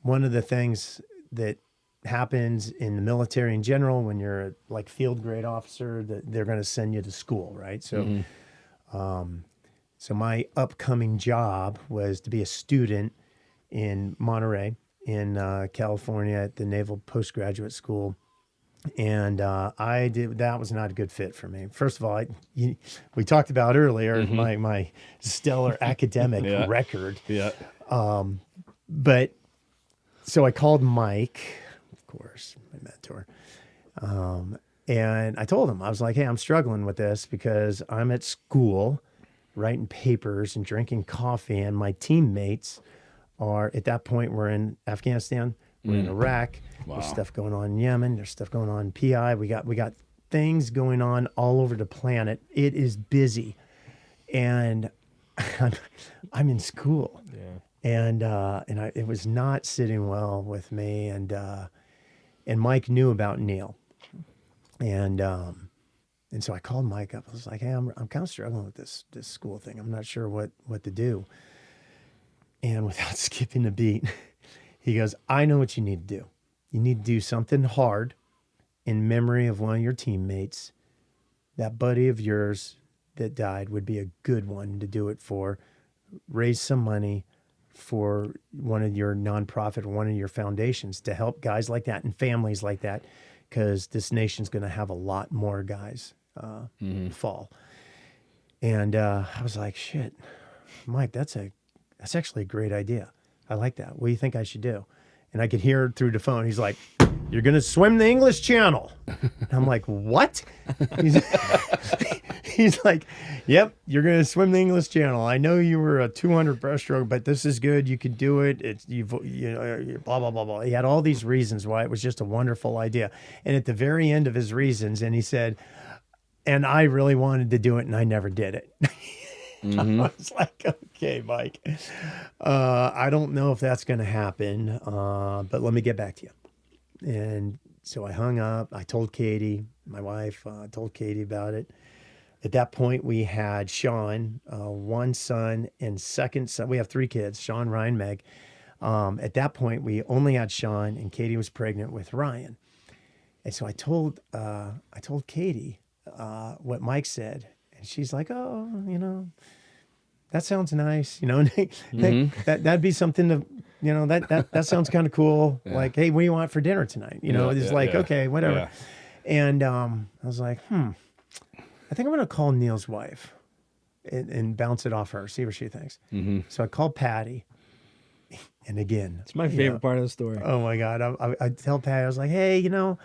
one of the things that happens in the military in general, when you're a like field grade officer, that they're going to send you to school, right? So, so my upcoming job was to be a student in Monterey, in California, at the Naval Postgraduate School. And that was not a good fit for me. First of all, we talked about earlier my stellar academic record. Yeah. But so I called Mike, of course, my mentor. And I told him, I was like, hey, I'm struggling with this because I'm at school writing papers and drinking coffee, and my teammates are, at that point, we're in Afghanistan, we're in Iraq. Wow. There's stuff going on in Yemen. There's stuff going on in PI. We got things going on all over the planet. It is busy, and I'm in school. Yeah. And it was not sitting well with me. And Mike knew about Neil, and so I called Mike up. I was like, hey, I'm kind of struggling with this school thing. I'm not sure what to do. And without skipping a beat, he goes, I know what you need to do. You need to do something hard in memory of one of your teammates. That buddy of yours that died would be a good one to do it for. Raise some money for one of your nonprofit or one of your foundations to help guys like that and families like that, because this nation's going to have a lot more guys fall. And I was like, shit, Mike, that's actually a great idea. I like that. What do you think I should do? And I could hear through the phone, he's like, you're going to swim the English Channel. And I'm like, what? He's like, yep, you're going to swim the English Channel. I know you were a 200 breaststroke, but this is good. You could do it. It's blah, blah, blah, blah. He had all these reasons why it was just a wonderful idea. And at the very end of his reasons, and he said, and I really wanted to do it, and I never did it. I was like, okay, Mike, I don't know if that's going to happen, but let me get back to you. And so I hung up. I told Katie, my wife, told Katie about it. At that point, we had Sean, one son, and second son. We have 3 kids, Sean, Ryan, Meg. At that point, we only had Sean, and Katie was pregnant with Ryan. And so I told Katie what Mike said. And she's like, oh, that sounds nice. You know, that'd be something to, you know, that sounds kind of cool. Yeah. Like, hey, what do you want for dinner tonight? You know, it's like, okay, whatever. Yeah. And I was like, I think I'm going to call Neil's wife and bounce it off her, see what she thinks. So I called Patty. And again, It's my favorite part of the story. oh my God. I tell Patty, I was like, hey, you know,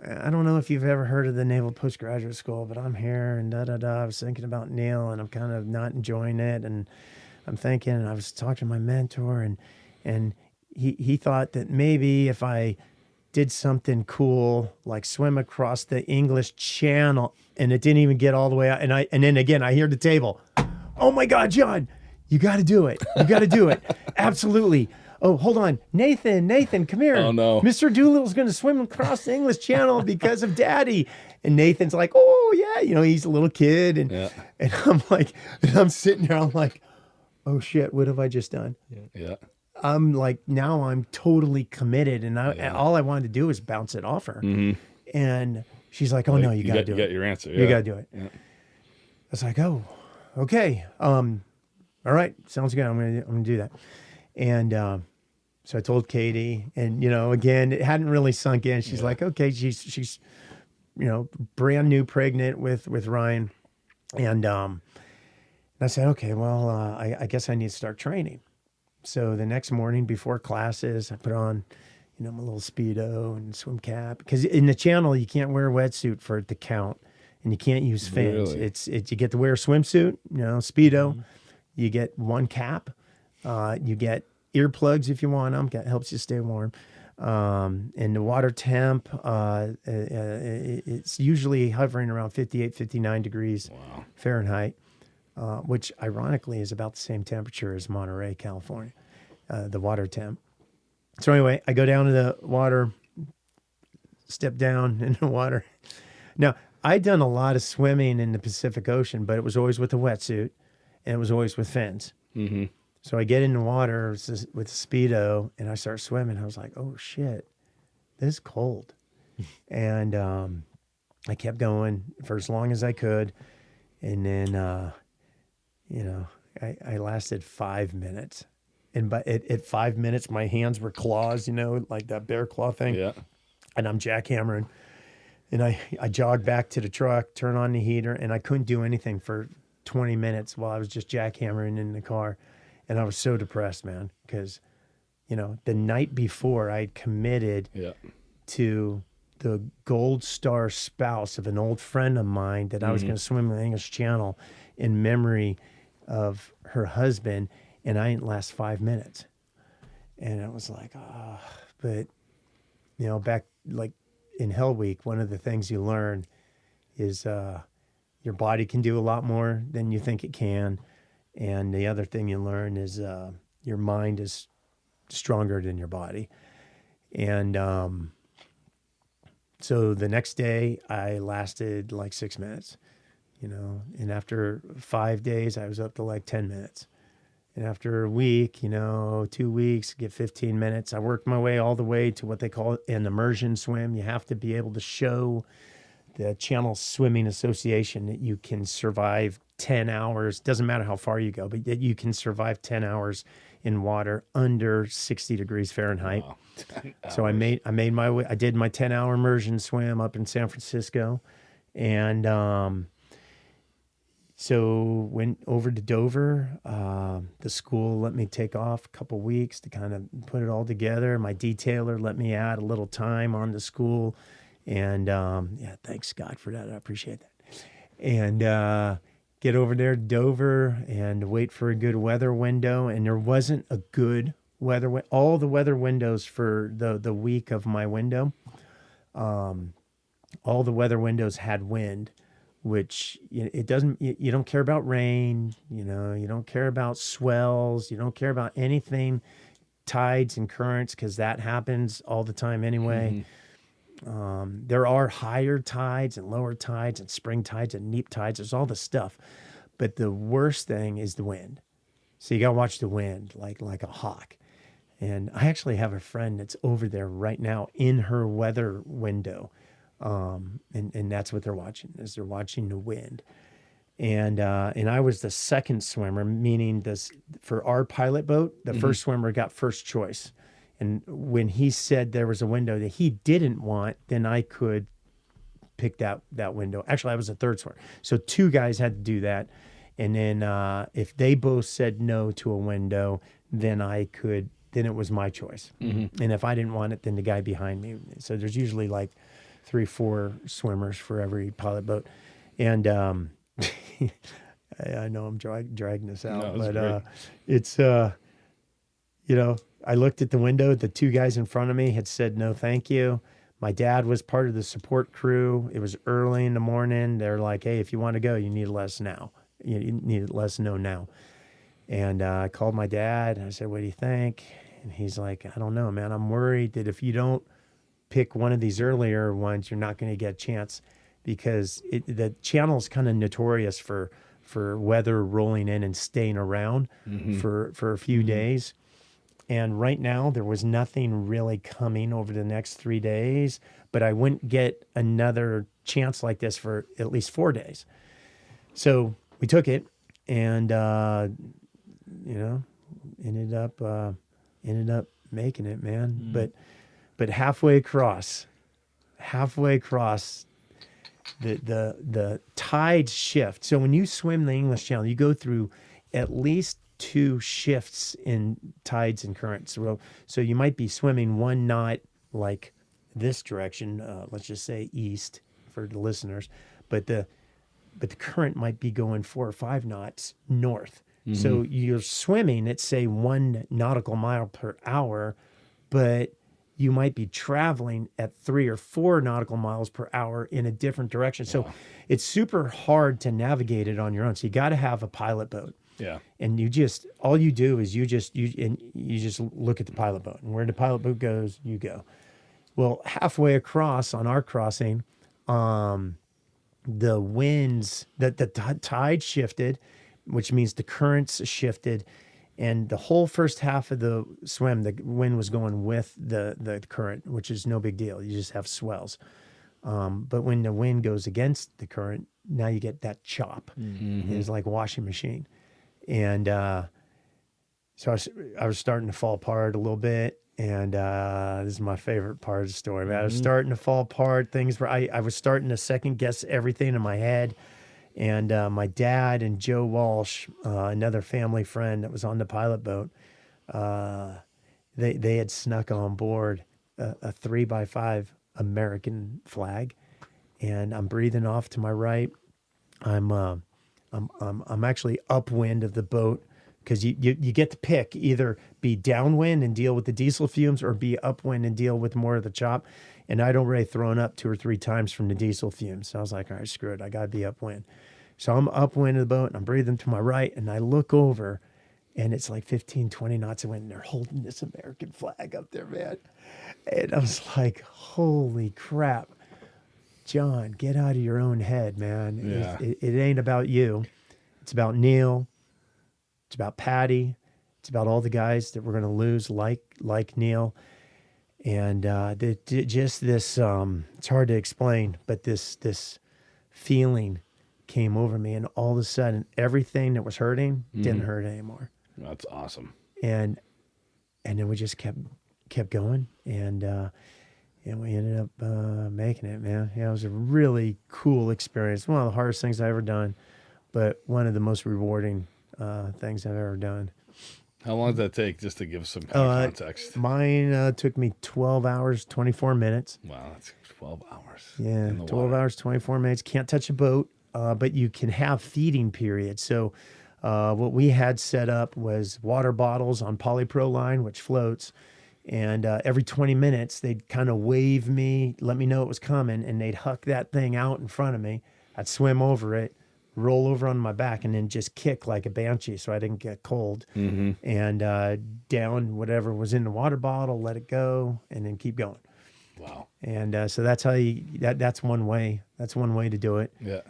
I don't know if you've ever heard of the Naval Postgraduate School, but I'm here and I was thinking about Neil and I'm kind of not enjoying it. And I'm thinking, and I was talking to my mentor and he thought that maybe if I did something cool, like swim across the English Channel, and it didn't even get all the way out. And then again, I hear the table. Oh my God, John, you got to do it. You got to do it. Absolutely. Oh, hold on. Nathan, come here. Oh, no. Mr. Doolittle's going to swim across the English Channel because of Daddy. And Nathan's like, oh, yeah. You know, he's a little kid. And I'm like, and I'm sitting there. I'm like, oh, shit, what have I just done? Yeah. I'm like, now I'm totally committed. And all I wanted to do was bounce it off her. And she's like, oh, no, you got to do it. You got your answer. You got to do it. I was like, oh, okay. All right, sounds good. I'm gonna do that. And so I told Katie, and you know, again, it hadn't really sunk in. She's like, okay, she's you know, brand new pregnant with Ryan, and I said, okay, well, I guess I need to start training. So the next morning before classes, I put on, you know, my little Speedo and swim cap, because in the channel you can't wear a wetsuit for it to count, and you can't use fins. Really? It's you get to wear a swimsuit, you know, Speedo. You get one cap. You get earplugs if you want them. That helps you stay warm. And the water temp, it's usually hovering around 58, 59 degrees Fahrenheit, which ironically is about the same temperature as Monterey, California, the water temp. So anyway, I go down to the water, step down in the water. Now, I'd done a lot of swimming in the Pacific Ocean, but it was always with a wetsuit. And it was always with fins. So I get in the water with Speedo and I start swimming. I was like, oh shit, this is cold. And I kept going for as long as I could. And then, you know, I lasted 5 minutes. And at 5 minutes, my hands were claws, you know, like that bear claw thing. Yeah. And I'm jackhammering. And I jogged back to the truck, turn on the heater, and I couldn't do anything for 20 minutes while I was just jackhammering in the car. And I was so depressed, man, because, you know, the night before I'd committed to the gold star spouse of an old friend of mine that I was going to swim in the English Channel in memory of her husband, and I didn't last 5 minutes. And I was like, oh, but, you know, back like in Hell Week, one of the things you learn is, your body can do a lot more than you think it can. And the other thing you learn is your mind is stronger than your body. And so the next day I lasted like 6 minutes, you know, and after 5 days I was up to like 10 minutes. And after a week, you know, 2 weeks, get 15 minutes. I worked my way all the way to what they call an immersion swim. You have to be able to show the Channel Swimming Association that you can survive 10 hours. Doesn't matter how far you go, but that you can survive 10 hours in water under 60 degrees Fahrenheit. Wow. So I made my way. I did my 10-hour immersion swim up in San Francisco, and so went over to Dover. The school let me take off a couple weeks to kind of put it all together. My detailer let me add a little time on the school. And yeah, thanks God for that. I appreciate that. And get over there to Dover and wait for a good weather window. And there wasn't a good weather. All the weather windows for the week of my window, all the weather windows had wind, which it doesn't. You don't care about rain. You know, you don't care about swells. You don't care about anything, tides and currents, because that happens all the time anyway. There are higher tides and lower tides and spring tides and neap tides. There's all the stuff. But the worst thing is the wind. So you got to watch the wind like a hawk. And I actually have a friend that's over there right now in her weather window. And that's what they're watching, is they're watching the wind. And I was the second swimmer, meaning this for our pilot boat, the first swimmer got first choice. And when he said there was a window that he didn't want, then I could pick that window. Actually, I was the third swimmer. So 2 guys had to do that. And then if they both said no to a window, then it was my choice. And if I didn't want it, then the guy behind me. So there's usually like 3-4 swimmers for every pilot boat. And I know I'm dragging this out, No, but it's, I looked at the window. The 2 guys in front of me had said no, thank you. My dad was part of the support crew. It was early in the morning. They're like, hey, if you want to go, you need to let us know. You need to let us know now. And I called my dad. And I said, what do you think? And he's like, I don't know, man. I'm worried that if you don't pick one of these earlier ones, you're not going to get a chance, because the channel is kind of notorious for weather rolling in and staying around for a few days. And right now, there was nothing really coming over the next 3 days, but I wouldn't get another chance like this for at least 4 days. So we took it, and ended up making it, man. But halfway across, the tides shift. So when you swim the English Channel, you go through at least 2 shifts in tides and currents. So you might be swimming 1 knot like this direction, let's just say east for the listeners, but the current might be going 4 or 5 knots north. So you're swimming at, say, 1 nautical mile per hour, but you might be traveling at 3 or 4 nautical miles per hour in a different direction. So it's super hard to navigate it on your own. So you got to have a pilot boat. Yeah. And all you do is you just look at the pilot boat, and where the pilot boat goes, you go. Well, halfway across on our crossing, the winds, the tide shifted, which means the currents shifted, and the whole first half of the swim, the wind was going with the current, which is no big deal. You just have swells. But when the wind goes against the current, now you get that chop. It's like a washing machine. And so I was starting to fall apart a little bit. And this is my favorite part of the story. Man. I was starting to fall apart. I was starting to second guess everything in my head. And my dad and Joe Walsh, another family friend that was on the pilot boat, they had snuck on board a 3x5 American flag, and I'm breathing off to my right. I'm actually upwind of the boat, because you get to pick, either be downwind and deal with the diesel fumes, or be upwind and deal with more of the chop. And I'd already thrown up 2 or 3 times from the diesel fumes. So I was like, all right, screw it. I got to be upwind. So I'm upwind of the boat, and I'm breathing to my right, and I look over, and it's like 15, 20 knots of wind, and they're holding this American flag up there, man. And I was like, holy crap. John, get out of your own head, man. Yeah. It ain't about you. It's about Neil. It's about Patty. It's about all the guys that we're going to lose, like Neil. And just this, it's hard to explain, but this feeling came over me, and all of a sudden, everything that was hurting didn't hurt anymore. That's awesome. And then we just kept going, and we ended up making it, man. Yeah, it was a really cool experience. One of the hardest things I've ever done, but one of the most rewarding things I've ever done. How long did that take, just to give some kind of context? Mine took me 12 hours, 24 minutes. Wow, that's 12 hours. Yeah, 12 hours, 24 minutes. Can't touch a boat, but you can have feeding periods. So what we had set up was water bottles on polypro line, which floats. And every 20 minutes, they'd kind of wave me, let me know it was coming, and they'd huck that thing out in front of me. I'd swim over it, roll over on my back, and then just kick like a banshee so I didn't get cold. And down whatever was in the water bottle, let it go, and then keep going. Wow. And so that's how that's one way. That's one way to do it. Yeah.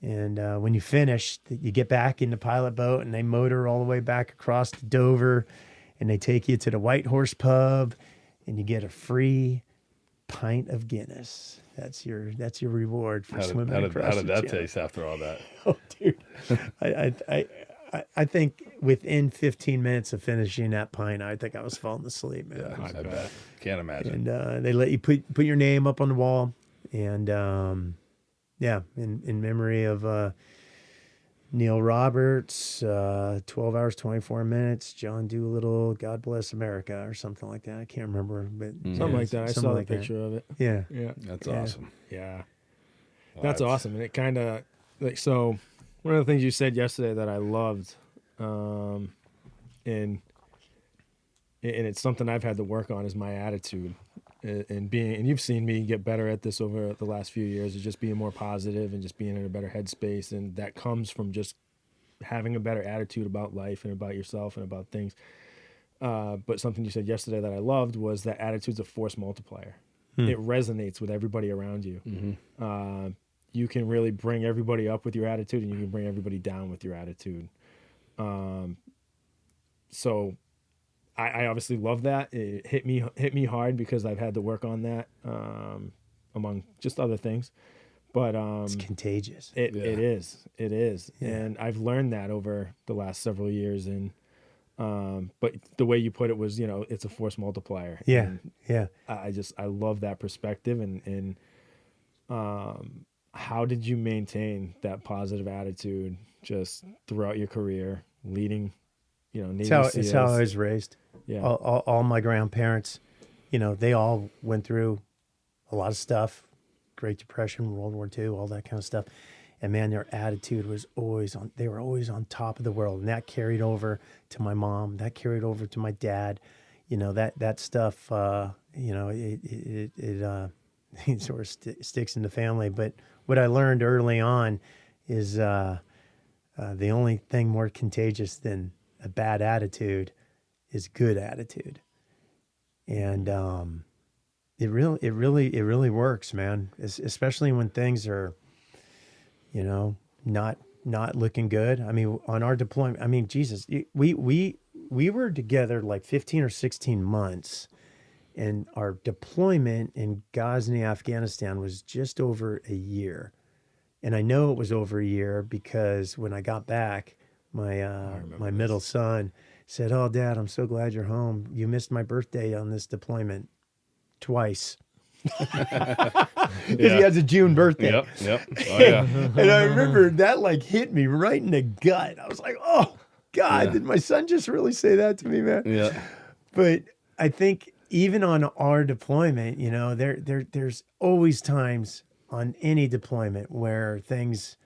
And when you finish, you get back in the pilot boat, and they motor all the way back across to Dover, and they take you to the White Horse Pub, and you get a free pint of Guinness. That's your reward for How swimming did across the that channel. taste after all that? Oh, dude, I think within 15 minutes of finishing that pint, I think I was falling asleep, man. Yeah, I bet. Can't imagine. And they let you put your name up on the wall, and yeah, in memory of Neil Roberts, 12 hours 24 minutes, John Doolittle, God Bless America, or something like that. I can't remember, but Something like that. I saw the like that. picture of it. Yeah, Yeah. That's Yeah. awesome. Yeah. Well, That's awesome. And it kind of like, so one of the things you said yesterday that I loved, and it's something I've had to work on, is my attitude and you've seen me get better at this over the last few years, is just being more positive and just being in a better headspace. And that comes from just having a better attitude about life and about yourself and about things. But something you said yesterday that I loved was that attitude's a force multiplier. It resonates with everybody around you. You can really bring everybody up with your attitude, and you can bring everybody down with your attitude. So I obviously love that. It hit me hard because I've had to work on that, among just other things. But it's contagious. it is. Yeah. And I've learned that over the last several years. And but the way you put it was, it's a force multiplier. Yeah, And yeah. I love that perspective. And how did you maintain that positive attitude just throughout your career, leading, Navy SEALs? It's how I was raised. Yeah. All my grandparents, they all went through a lot of stuff, Great Depression, World War II, all that kind of stuff. And man, their attitude was they were always on top of the world. And that carried over to my mom, that carried over to my dad. That stuff, it sort of sticks in the family. But what I learned early on is the only thing more contagious than a bad attitude is good attitude. And it really works, man. Especially when things are, not looking good. I mean, on our deployment, I mean, Jesus, we were together like 15 or 16 months, and our deployment in Ghazni, Afghanistan was just over a year. And I know it was over a year because when I got back, my middle son said, "Oh, Dad, I'm so glad you're home. You missed my birthday on this deployment twice." Because he has a June birthday. Yep. Oh, yeah. And I remember that hit me right in the gut. I was like, "Oh God, did my son just really say that to me, man?" Yeah. But I think even on our deployment, there's always times on any deployment where things,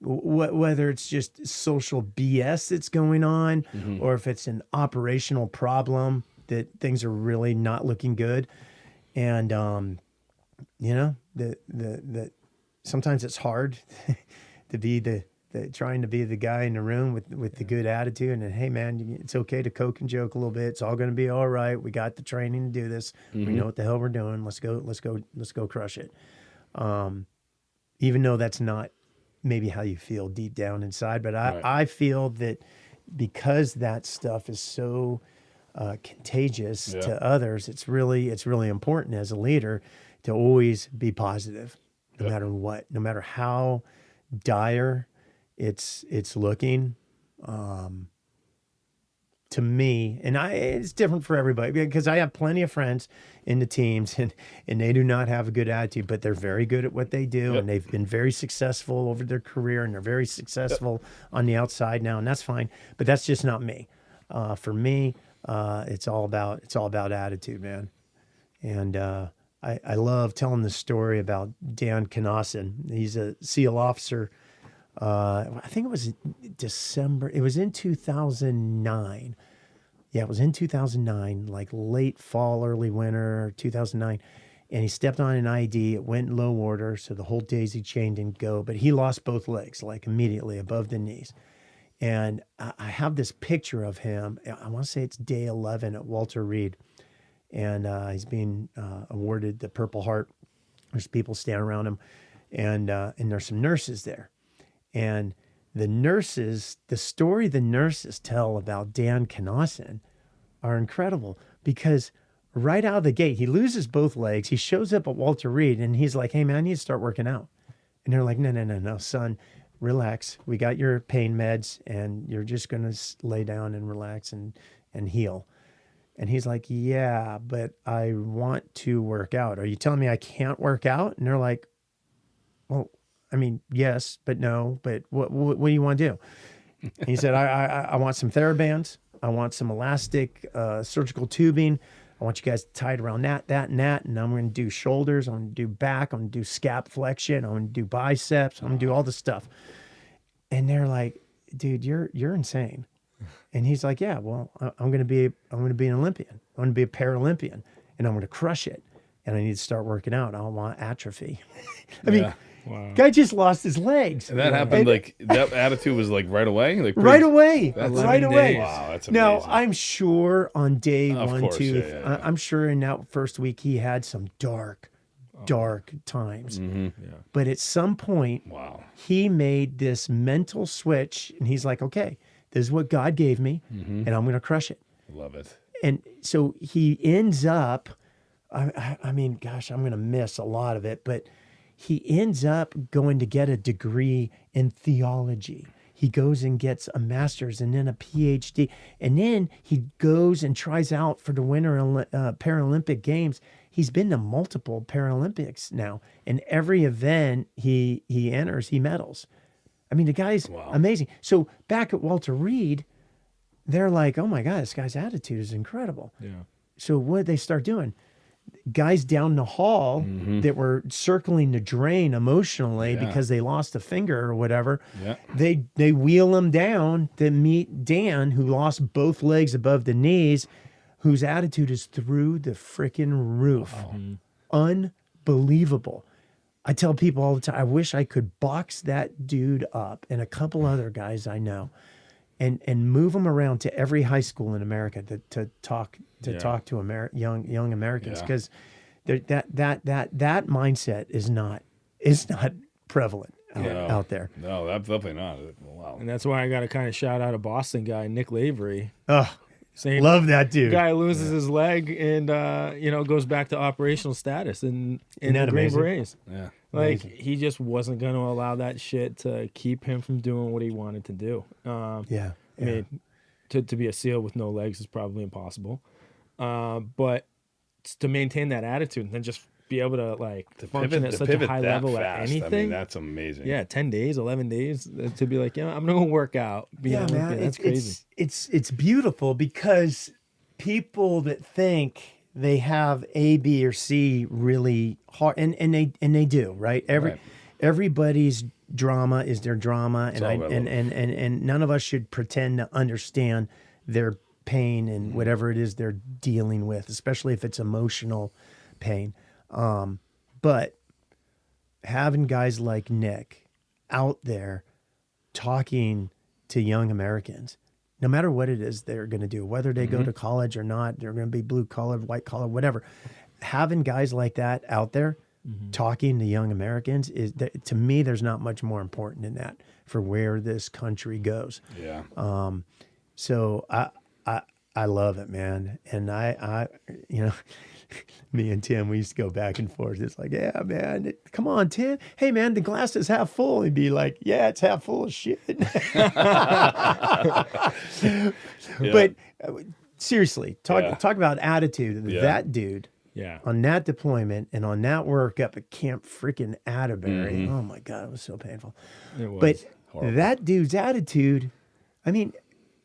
whether it's just social BS that's going on, or if it's an operational problem that things are really not looking good. And, the sometimes it's hard to be trying to be the guy in the room with the good attitude. And hey, man, it's okay to coke and joke a little bit. It's all going to be all right. We got the training to do this. We know what the hell we're doing. Let's go crush it. Even though that's not maybe how you feel deep down inside, but I feel that because that stuff is so contagious to others, it's really important as a leader to always be positive, no matter what, no matter how dire it's looking. To me, and it's different for everybody because I have plenty of friends in the teams and they do not have a good attitude, but they're very good at what they do and they've been very successful over their career and they're very successful on the outside now, and that's fine. But that's just not me. For me, it's all about attitude, man. And I love telling the story about Dan Knassen. He's a SEAL officer. I think it was December. It was in 2009. Yeah, it was in 2009, like late fall, early winter, 2009. And he stepped on an ID. It went in low order, so the whole daisy chain didn't go. But he lost both legs, like immediately above the knees. And I have this picture of him. I want to say it's day 11 at Walter Reed. And he's being awarded the Purple Heart. There's people standing around him. And there's some nurses there. And the story the nurses tell about Dan Knassen are incredible because right out of the gate, he loses both legs. He shows up at Walter Reed and he's like, hey man, I need to start working out. And they're like, no, son, relax. We got your pain meds and you're just going to lay down and relax and heal. And he's like, yeah, but I want to work out. Are you telling me I can't work out? And they're like, well, I mean, yes, but no, but what do you want to do? And he said, I want some TheraBands. I want some elastic surgical tubing. I want you guys to tie it around that, and that. And I'm going to do shoulders. I'm going to do back. I'm going to do scap flexion. I'm going to do biceps. I'm going to do all the stuff. And they're like, dude, you're insane. And he's like, yeah, well, I'm going to be an Olympian. I'm going to be a Paralympian and I'm going to crush it. And I need to start working out. I don't want atrophy. I mean, wow. Guy just lost his legs. And that happened like that attitude was like right away, like right away. Days. Wow, that's amazing. Now I'm sure on day Of 1, course, 2, yeah. I'm sure in that first week he had some dark times. Mm-hmm. Yeah. But at some point, Wow. he made this mental switch, and he's like, "Okay, this is what God gave me, and I'm going to crush it." Love it. And so he ends up. I mean, gosh, I'm going to miss a lot of it, but he ends up going to get a degree in theology. He goes and gets a master's and then a PhD. And then he goes and tries out for the Winter Paralympic Games. He's been to multiple Paralympics now. And every event he enters, he medals. I mean, the guy's amazing. So back at Walter Reed, they're like, oh my God, this guy's attitude is incredible. Yeah. So what did they start doing? Guys down the hall that were circling the drain emotionally because they lost a finger or whatever, they wheel them down to meet Dan, who lost both legs above the knees, whose attitude is through the freaking roof. Unbelievable. I tell people all the time, I wish I could box that dude up and a couple other guys I know and move them around to every high school in America to talk to young Americans, because that mindset is not prevalent out there. No, that's definitely not. Wow. And that's why I got to kind of shout out a Boston guy, Nick Lavery. Oh, Same love that dude. guy loses his leg and goes back to operational status in the that Green amazing? Berets. Yeah. Like he just wasn't going to allow that shit to keep him from doing what he wanted to do. I mean, to be a SEAL with no legs is probably impossible. But to maintain that attitude and then just be able to function at such a high level at anything. I mean, that's amazing. Yeah, 10 days, 11 days to be like, I'm going to work out. Man, That's crazy. It's beautiful, because people that think they have A, B, or C really hard, and they do, right? Everybody's drama is their drama, and none of us should pretend to understand their pain and whatever it is they're dealing with, especially if it's emotional pain. But having guys like Nick out there talking to young Americans, no matter what it is they're going to do, whether they go to college or not, they're going to be blue collar, white collar, whatever. Having guys like that out there talking to young Americans to me, there's not much more important than that for where this country goes. Yeah. So I love it, man. And I me and Tim, we used to go back and forth. It's like, yeah, man, come on, Tim. Hey, man, the glass is half full. He'd be like, yeah, it's half full of shit. But seriously, talk about attitude. That dude on that deployment and on that work up at Camp freaking Atterbury. Oh, my God, it was so painful. It was but horrible. That dude's attitude, I mean,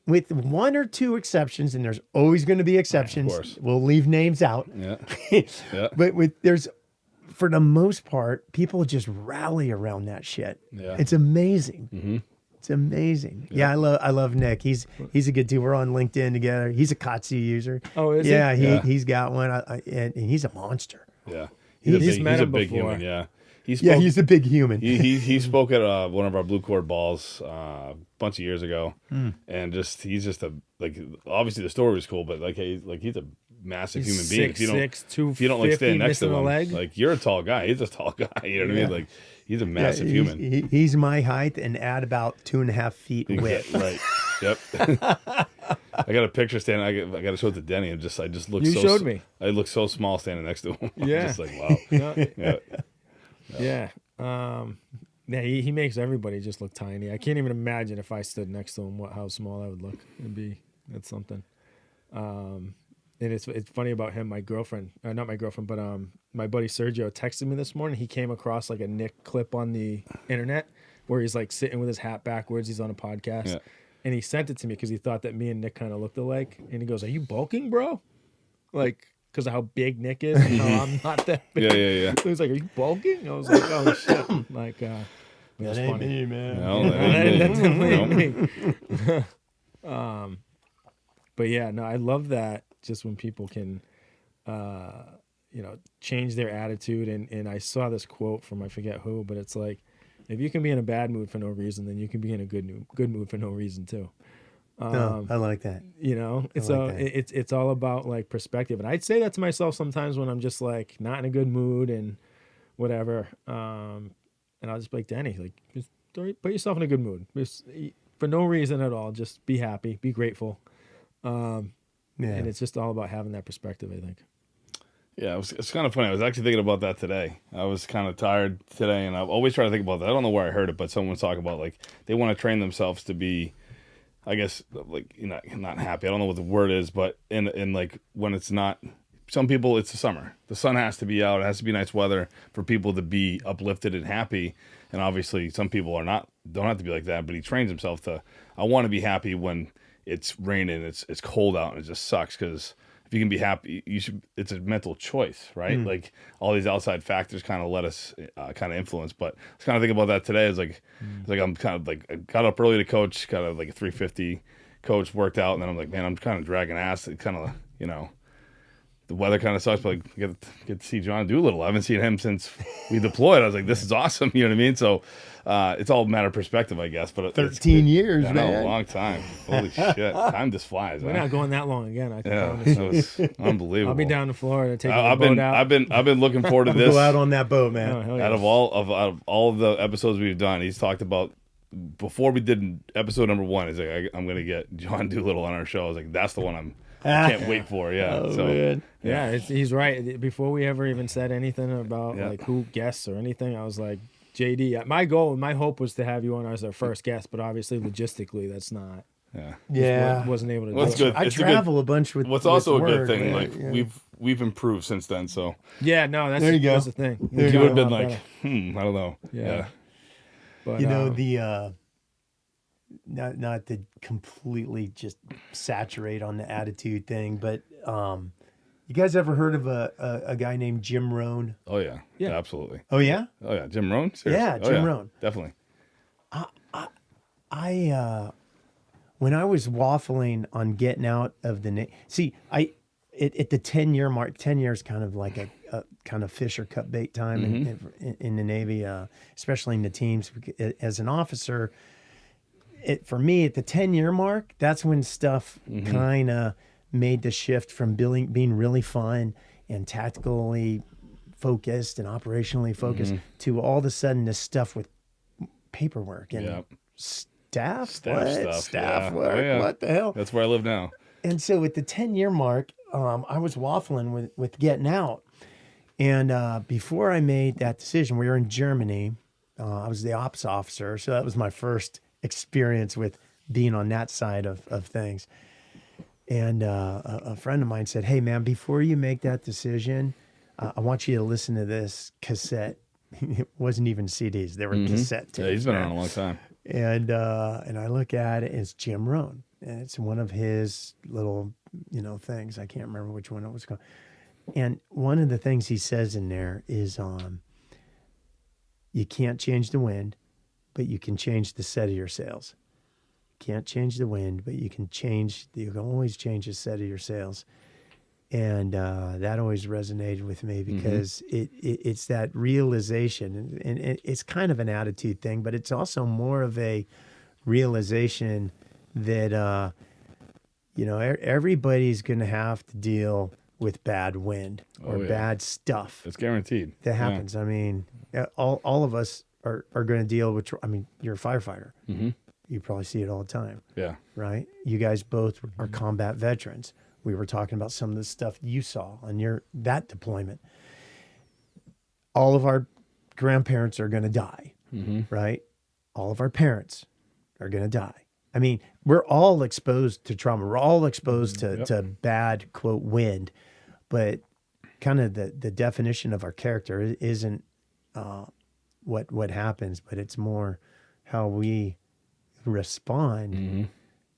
with one or two exceptions, and there's always going to be exceptions. Of course. We'll leave names out. Yeah. But for the most part, people just rally around that shit. Yeah. It's amazing. It's amazing. Yeah, I love Nick. He's a good dude. We're on LinkedIn together. He's a KAATSU user. Oh, is he? Yeah, he's got one. And he's a monster. Yeah. He's met he's a him big before. human. Yeah. He's a big human. He spoke at one of our blue cord balls a bunch of years ago, and he's just obviously the story was cool, but he's a massive human being. If you don't like stand next to him, like you're a tall guy. He's a tall guy. You know what I mean? Like he's a massive human. He's my height and add about 2.5 feet width. Right. Yep. I got a picture standing. I got to show it to Denny. I just look. You so, showed me. I look so small standing next to him. I'm Yeah. just like, wow. No, Yeah. yeah. Yeah, he makes everybody just look tiny. I can't even imagine if I stood next to him how small I would look. That's something. And it's funny about him. My girlfriend, not my girlfriend, but my buddy Sergio texted me this morning. He came across like a Nick clip on the internet where he's like sitting with his hat backwards. He's on a podcast, Yeah. and he sent it to me because he thought that me and Nick kind of looked alike. And he goes, "Are you bulking, bro?" Like, because of how big Nick is and how I'm not that big. Yeah. So he's like, "Are you bulking?" I was like, "Oh shit!" Like, it was That ain't funny. me, man. No, No, that ain't that's me. definitely me. But yeah, no, I love that. Just when people can, change their attitude. And I saw this quote from I forget who, but it's like, if you can be in a bad mood for no reason, then you can be in a good mood for no reason too. No, I like that. So like that. it's all about like perspective. And I'd say that to myself sometimes when I'm just like not in a good mood and whatever. And I'll just be like, Danny, like just put yourself in a good mood. Just, for no reason at all. Just be happy, be grateful. Yeah. And it's just all about having that perspective, I think. Yeah, it's kind of funny. I was actually thinking about that today. I was kind of tired today, and I've always tried to think about that. I don't know where I heard it, but someone was talking about like they want to train themselves to be, I guess, like not happy. I don't know what the word is, but in like when it's not. Some people, it's the summer. The sun has to be out. It has to be nice weather for people to be uplifted and happy. And obviously, some people don't have to be like that. But he trains himself to. I want to be happy when it's raining, it's cold out, and it just sucks. Because if you can be happy, you should. It's a mental choice, right? Like all these outside factors kind of let us kind of influence. But I was kind of thinking about that today. It's like I'm kind of like I got up early to coach, got like a 3:50 coach, worked out, and then I'm like, man, I'm kind of dragging ass. It kind of the weather kind of sucks, but like, get to see John Doolittle. I haven't seen him since we deployed. I was like, this is awesome. You know what I mean? So it's all a matter of perspective, I guess. But 13 years, I man. know, a long time. Holy shit. Time just flies. We're Huh? not going that long again. I can Yeah, promise you. so it's unbelievable. I'll be down in Florida taking the I've boat been out. I've been looking forward to this. Go out on that boat, man. Oh, hell yeah. Out of all of the episodes we've done, he's talked about before we did episode number 1. He's like, I'm gonna get John Doolittle on our show. I was like, that's the one I can't wait for. Yeah. Oh, so man. Yeah, he's right. Before we ever even said anything about like who guests or anything, I was like, JD, my hope was to have you on as our first guest, but obviously logistically that's not. Yeah. Wasn't able to Well, do that's it. good. I It's travel a bunch with. What's with also a good work, thing, man. like Yeah. we've improved since then. So Yeah, no, that's There you go. that's the thing. There We've you you go. would have gotten been a lot like, better. I don't know. Yeah. But, You know, the not to completely just saturate on the attitude thing, but you guys ever heard of a guy named Jim Rohn? Oh yeah. Yeah. Absolutely. Oh yeah, Oh yeah. Jim Rohn? Seriously? Yeah, Oh, Jim Rohn. Definitely. I when I was waffling on getting out of the at the 10-year mark. 10 years kind of like a kind of fish or cut bait time in the Navy, especially in the teams. As an officer, for me at the 10-year mark, that's when stuff kind of made the shift from being really fun and tactically focused and operationally focused to all of a sudden this stuff with paperwork and staff stuff. Yeah. work. Oh, yeah. What the hell? That's where I live now. And so at the 10-year mark, I was waffling with getting out. And before I made that decision, we were in Germany. I was the ops officer. So that was my first experience with being on that side of things. And a friend of mine said, hey, man, before you make that decision, I want you to listen to this cassette. It wasn't even CDs. They were cassette tapes. Yeah, he's been man. around a long time. And I look at it, it's Jim Rohn. And it's one of his little, things. I can't remember which one it was called. And one of the things he says in there is you can't change the wind, but you can change the set of your sails. Can't change the wind, but you can always change the set of your sails. And that always resonated with me because it's that realization, and it's kind of an attitude thing, but it's also more of a realization that everybody's going to have to deal with bad wind or bad stuff. It's guaranteed. That happens. I mean, all of us are going to deal with. I mean, you're a firefighter. You probably see it all the time, Yeah. right? You guys both are combat veterans. We were talking about some of the stuff you saw on that deployment. All of our grandparents are going to die, right? All of our parents are going to die. I mean, we're all exposed to trauma. We're all exposed to bad, quote, wind. But kind of the definition of our character isn't what happens, but it's more how we respond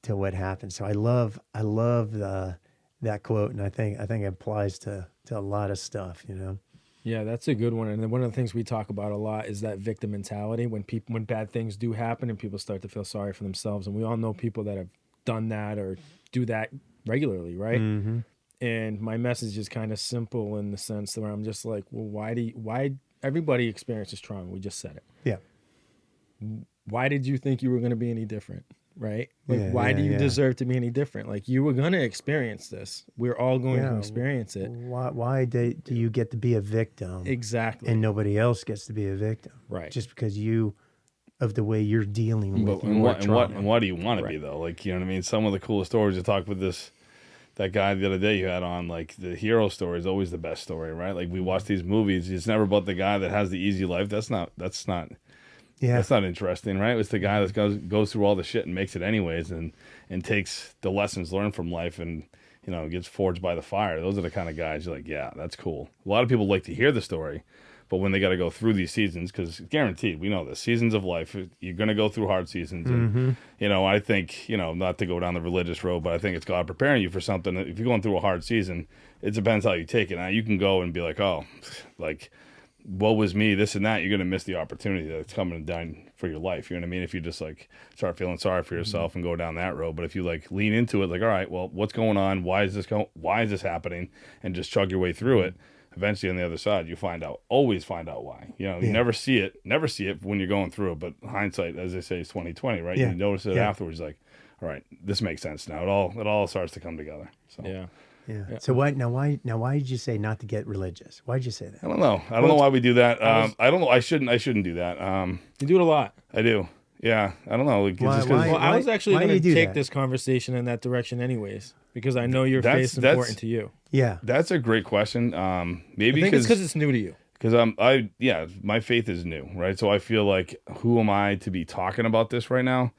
to what happens. So I love that quote, and I think it applies to a lot of stuff, you know. Yeah, that's a good one. And then one of the things we talk about a lot is that victim mentality when bad things do happen and people start to feel sorry for themselves. And we all know people that have done that or do that regularly, right? Mm-hmm. And my message is kind of simple in the sense where I'm just like, well, why everybody experiences trauma? We just said it. Yeah. Why did you think you were going to be any different? Right? Like, why do you deserve to be any different? Like, you were going to experience this. We're all going to experience it. Why do you get to be a victim? Exactly. And nobody else gets to be a victim. Right. Just because of the way you're dealing with trauma. And what do you want to be, though? Like, you know what I mean? Some of the coolest stories, you talked with that guy the other day you had on, like, the hero story is always the best story, right? Like, we watch these movies. It's never about the guy that has the easy life. That's not interesting, right? It's the guy that goes through all the shit and makes it anyways, and takes the lessons learned from life and, you know, gets forged by the fire. Those are the kind of guys you're like, yeah, that's cool. A lot of people like to hear the story, but when they got to go through these seasons, because guaranteed, we know the seasons of life, you're going to go through hard seasons. And, you know, I think, you know, not to go down the religious road, but I think it's God preparing you for something. If you're going through a hard season, it depends how you take it. Now, you can go and be like, oh, like, woe was me, this and that. You're going to miss the opportunity that's coming down for your life. You know what I mean? If you just like start feeling sorry for yourself and go down that road. But if you like lean into it, like, all right, well, what's going on? Why is this happening? And just chug your way through it. Eventually on the other side, you always find out why. You know, you never see it when you're going through it. But hindsight, as they say, is 20/20, right? Yeah. You notice it afterwards, like, all right, this makes sense now. It all starts to come together. So Yeah. So why did you say not to get religious? Why did you say that? I don't know. I don't know why we do that. I don't know. I shouldn't do that. You do it a lot. I do. Yeah. I don't know. I was actually going to take that? this conversation in that direction anyways, because I know your faith is important to you. Yeah. That's a great question. Maybe I think it's because it's new to you. Because my faith is new, right? So I feel like, who am I to be talking about this right now?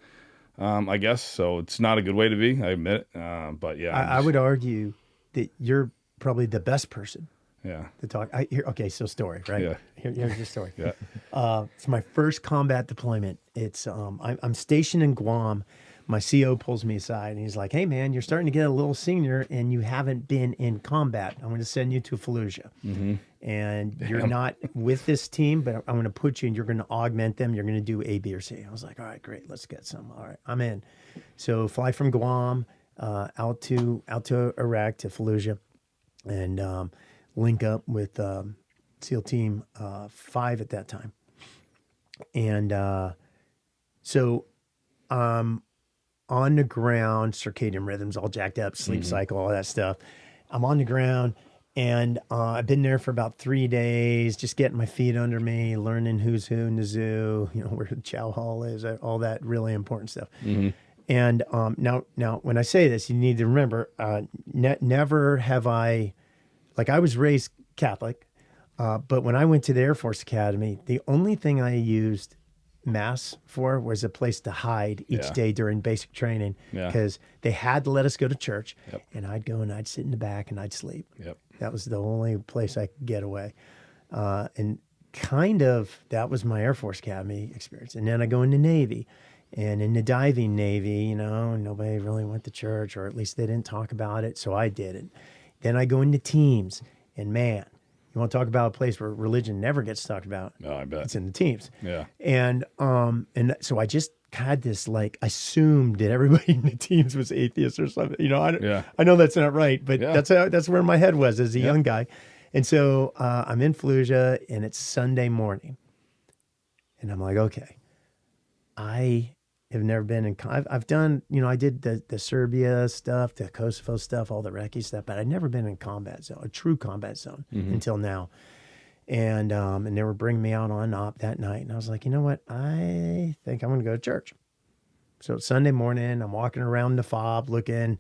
I guess so. It's not a good way to be. I admit it. But yeah, I would argue that you're probably the best person to talk. Okay, so story, right? Yeah. Here's the story. Yeah. It's my first combat deployment. It's I'm stationed in Guam. My CO pulls me aside and he's like, "Hey man, you're starting to get a little senior and you haven't been in combat. I'm going to send you to Fallujah, and you're not with this team, but I'm going to put you and you're going to augment them. You're going to do A, B, or C." I was like, "All right, great, let's get some. All right, I'm in." So fly from Guam out to Iraq to Fallujah, and link up with SEAL Team 5 at that time, and so on the ground, circadian rhythms all jacked up, sleep cycle, all that stuff. I'm on the ground, and I've been there for about 3 days, just getting my feet under me, learning who's who in the zoo, you know, where the chow hall is, all that really important stuff. And now, when I say this, you need to remember, never have I was raised Catholic, but when I went to the Air Force Academy, the only thing I used Mass for was a place to hide each day during basic training, because they had to let us go to church, and I'd go and I'd sit in the back and I'd sleep. That was the only place I could get away, and kind of that was my Air Force Academy experience. And then I go into Navy, and in the diving Navy, you know, nobody really went to church, or at least they didn't talk about it, so I did it. Then I go into teams, and man, you want to talk about a place where religion never gets talked about? No, I bet. It's in the teams. Yeah. And so I just had this, like, assumed that everybody in the teams was atheist or something. You know, I know that's not right, but that's where my head was as a young guy. And so I'm in Fallujah, and it's Sunday morning, and I'm like, okay, I have never been in. I've done, you know, I did the Serbia stuff, the Kosovo stuff, all the Iraqi stuff, but I'd never been in combat zone, a true combat zone until now. And they were bringing me out on op that night, and I was like, you know what? I think I'm going to go to church. So Sunday morning, I'm walking around the fob looking,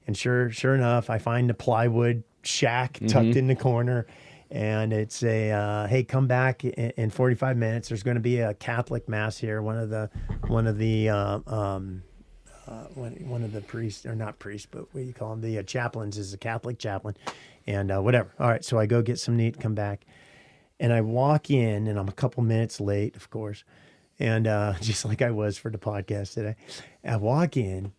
and sure enough, I find the plywood shack tucked in the corner. And it's hey, come back in 45 minutes. There's going to be a Catholic mass here. One of the priests, or not priests, but what do you call them? The chaplains is a Catholic chaplain, and whatever. All right, so I go get some meat, come back, and I walk in, and I'm a couple minutes late, of course, and just like I was for the podcast today. I walk in,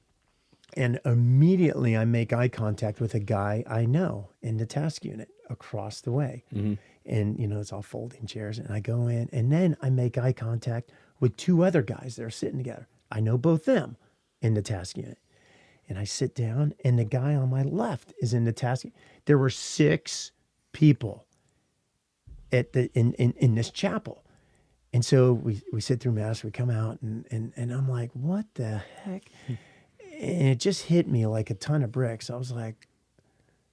and immediately I make eye contact with a guy I know in the task unit across the way. And, it's all folding chairs. And I go in, and then I make eye contact with two other guys that are sitting together. I know both them in the task unit. And I sit down, and the guy on my left is in the task unit. There were 6 people at in this chapel. And so we sit through mass, we come out, and I'm like, what the heck? And it just hit me like a ton of bricks. I was like,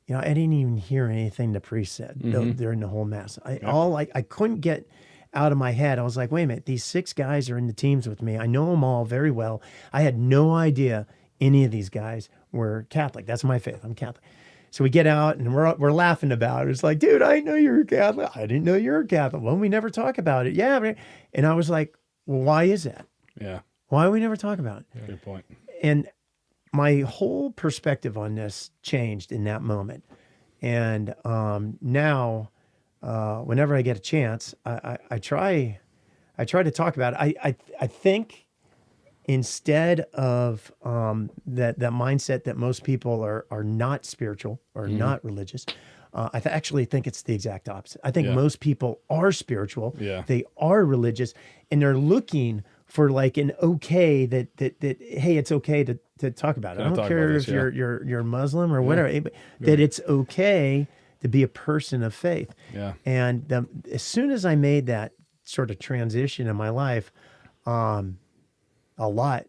I didn't even hear anything the priest said during the whole mass. I couldn't get out of my head. I was like, wait a minute, these 6 guys are in the teams with me. I know them all very well. I had no idea any of these guys were Catholic. That's my faith. I'm Catholic. So we get out, and we're laughing about it. It's like, dude, I know you're a Catholic. I didn't know you're a Catholic. Well, we never talk about it. Yeah. And I was like, well, why is that? Yeah. Why do we never talk about it? Good point. And my whole perspective on this changed in that moment. And now, whenever I get a chance, I try to talk about it. I think instead of that mindset that most people are not spiritual or not religious, I actually think it's the exact opposite. I think most people are spiritual. Yeah. They are religious, and they're looking for like an okay that hey, it's okay to talk about it. I don't care if you're Muslim or whatever, but that it's okay to be a person of faith. Yeah. And as soon as I made that sort of transition in my life, a lot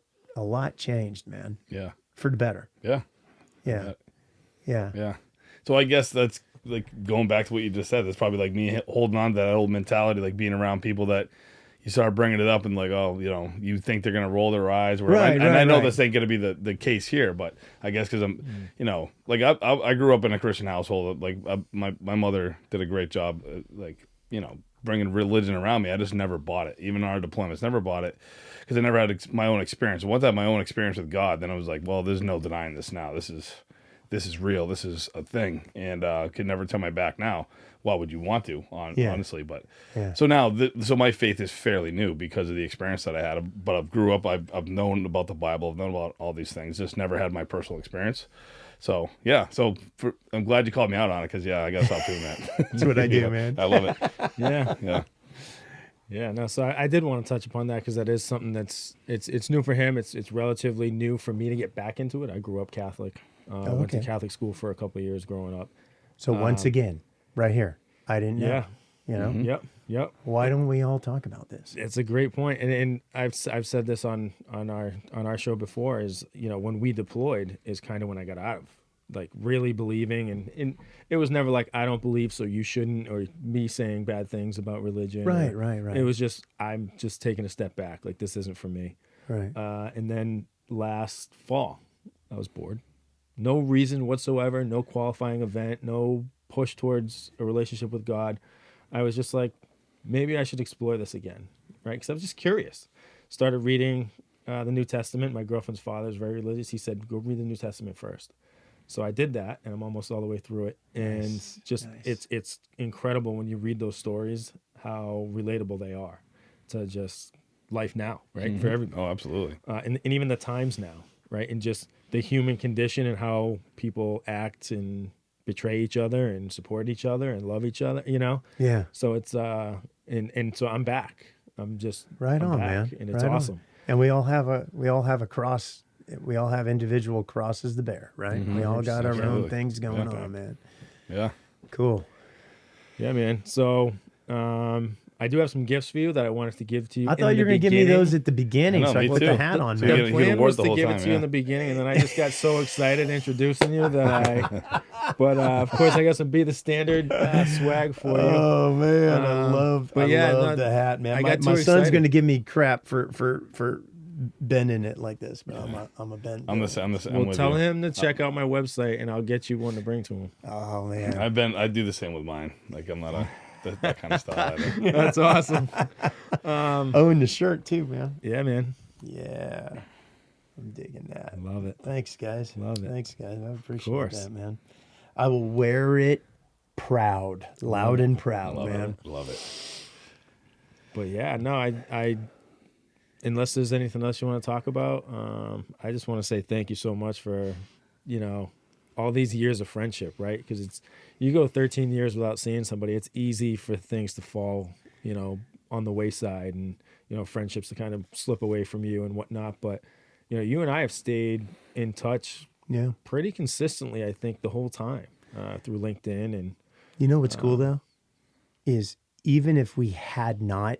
changed, man. Yeah. For the better. Yeah. Yeah. Yeah. Yeah. So I guess that's like going back to what you just said. That's probably like me holding on to that old mentality, like being around people that you start bringing it up and like, oh, you think they're going to roll their eyes. I know this ain't going to be the case here, but I guess because I'm, like I grew up in a Christian household. Like my mother did a great job, bringing religion around me. I just never bought it. Even our deployments, never bought it because I never had my own experience. Once I had my own experience with God, then I was like, well, there's no denying this now. This is real. This is a thing, and could never turn my back now. Why would you want to, honestly? But so now, so my faith is fairly new because of the experience that I had. But I've grew up, I've known about the Bible, I've known about all these things, just never had my personal experience. So yeah, I'm glad you called me out on it because I gotta stop doing that. That's what I do, man. I love it. Yeah. No, so I did want to touch upon that because that is something it's new for him. It's relatively new for me to get back into it. I grew up Catholic. Went to Catholic school for a couple of years growing up. So once again, right here, I didn't know. Yeah. Yep. Why don't we all talk about this? It's a great point, and I've said this on our show before. Is when we deployed is kind of when I got out of like really believing, and it was never like I don't believe, so you shouldn't, or me saying bad things about religion. Right. It was just I'm just taking a step back. Like this isn't for me. Right. And then last fall, I was bored. No reason whatsoever, no qualifying event, no push towards a relationship with God. I was just like, maybe I should explore this again, right? Because I was just curious. Started reading the New Testament. My girlfriend's father is very religious. He said, go read the New Testament first. So I did that, and I'm almost all the way through it. And it's incredible when you read those stories, how relatable they are to just life now, right? For everybody. Oh, absolutely. And even the times now, right? And just the human condition and how people act and betray each other and support each other and love each other, Yeah. So it's and so I'm back. I'm on, back, man. And it's right awesome. On. And we all have a cross. We all have individual crosses to bear, right? We all got our own things going on, man. Yeah. Cool. Yeah, man. So I do have some gifts for you that I wanted to give to you. I thought you were going to give me those at the beginning, so I put the hat on. So man. The plan was to give it to you in the beginning, and then I just got so excited introducing you that But of course, I got some Be the Standard swag for you. Oh man, I love the hat, man. My son's going to give me crap for bending it like this, but I'm a bend. I'm the same. Well, with tell you. him to check out my website, and I'll get you one to bring to him. Oh man, I do the same with mine. Like I'm not that kind of style either. That's awesome. Oh, and the shirt too, man. Yeah, man. Yeah, I'm digging that. Love it. Thanks, guys. Love it. Thanks, guys. I appreciate course. that, man. I will wear it proud, loud and proud, Love man. it. Love it. But yeah, no, I unless there's anything else you want to talk about, I just want to say thank you so much for, all these years of friendship, right? Because you go 13 years without seeing somebody, it's easy for things to fall, on the wayside and, friendships to kind of slip away from you and whatnot. But, you and I have stayed in touch Yeah. pretty consistently, I think, the whole time through LinkedIn. And You know what's cool though, is even if we had not,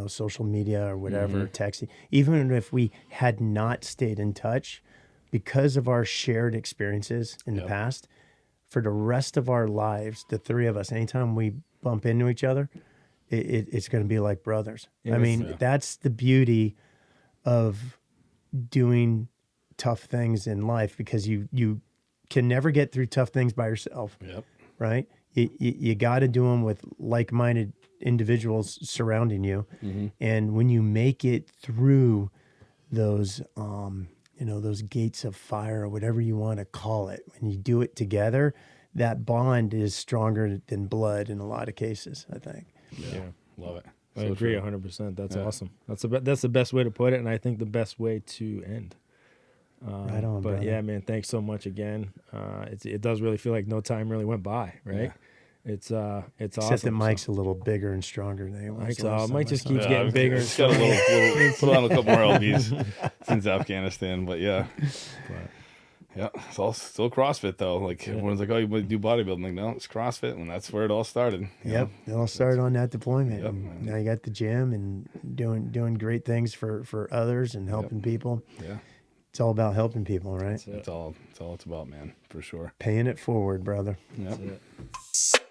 social media or whatever, texting, even if we had not stayed in touch, because of our shared experiences in the past, for the rest of our lives, the three of us, anytime we bump into each other, it's going to be like brothers. I mean, that's the beauty of doing tough things in life, because you can never get through tough things by yourself. Yep. Right? You got to do them with like-minded individuals surrounding you. And when you make it through those, those gates of fire or whatever you want to call it, when you do it together, that bond is stronger than blood in a lot of cases, I think. yeah. Love it. I So agree true. 100%. That's awesome. That's the best way to put it, and I think the best way to end. Right on, But brother. yeah, man, thanks so much again. It does really feel like no time really went by, right? It's awesome. Except that Mike's a little bigger and stronger than he was. Mike's last time Mike I just saw keeps him. getting bigger. It's got a little put on a couple more lbs since Afghanistan, but yeah. Yeah, it's all still CrossFit though. Like everyone's like, "Oh, you do bodybuilding?" Like, no, it's CrossFit, and that's where it all started. you Yep, know? it all started on that deployment. Yep, and man. now you got the gym and doing great things for others and helping people. Yeah, It's all about helping people, right? that's all it's about, man, for sure. Paying it forward, brother. Yep. That's it.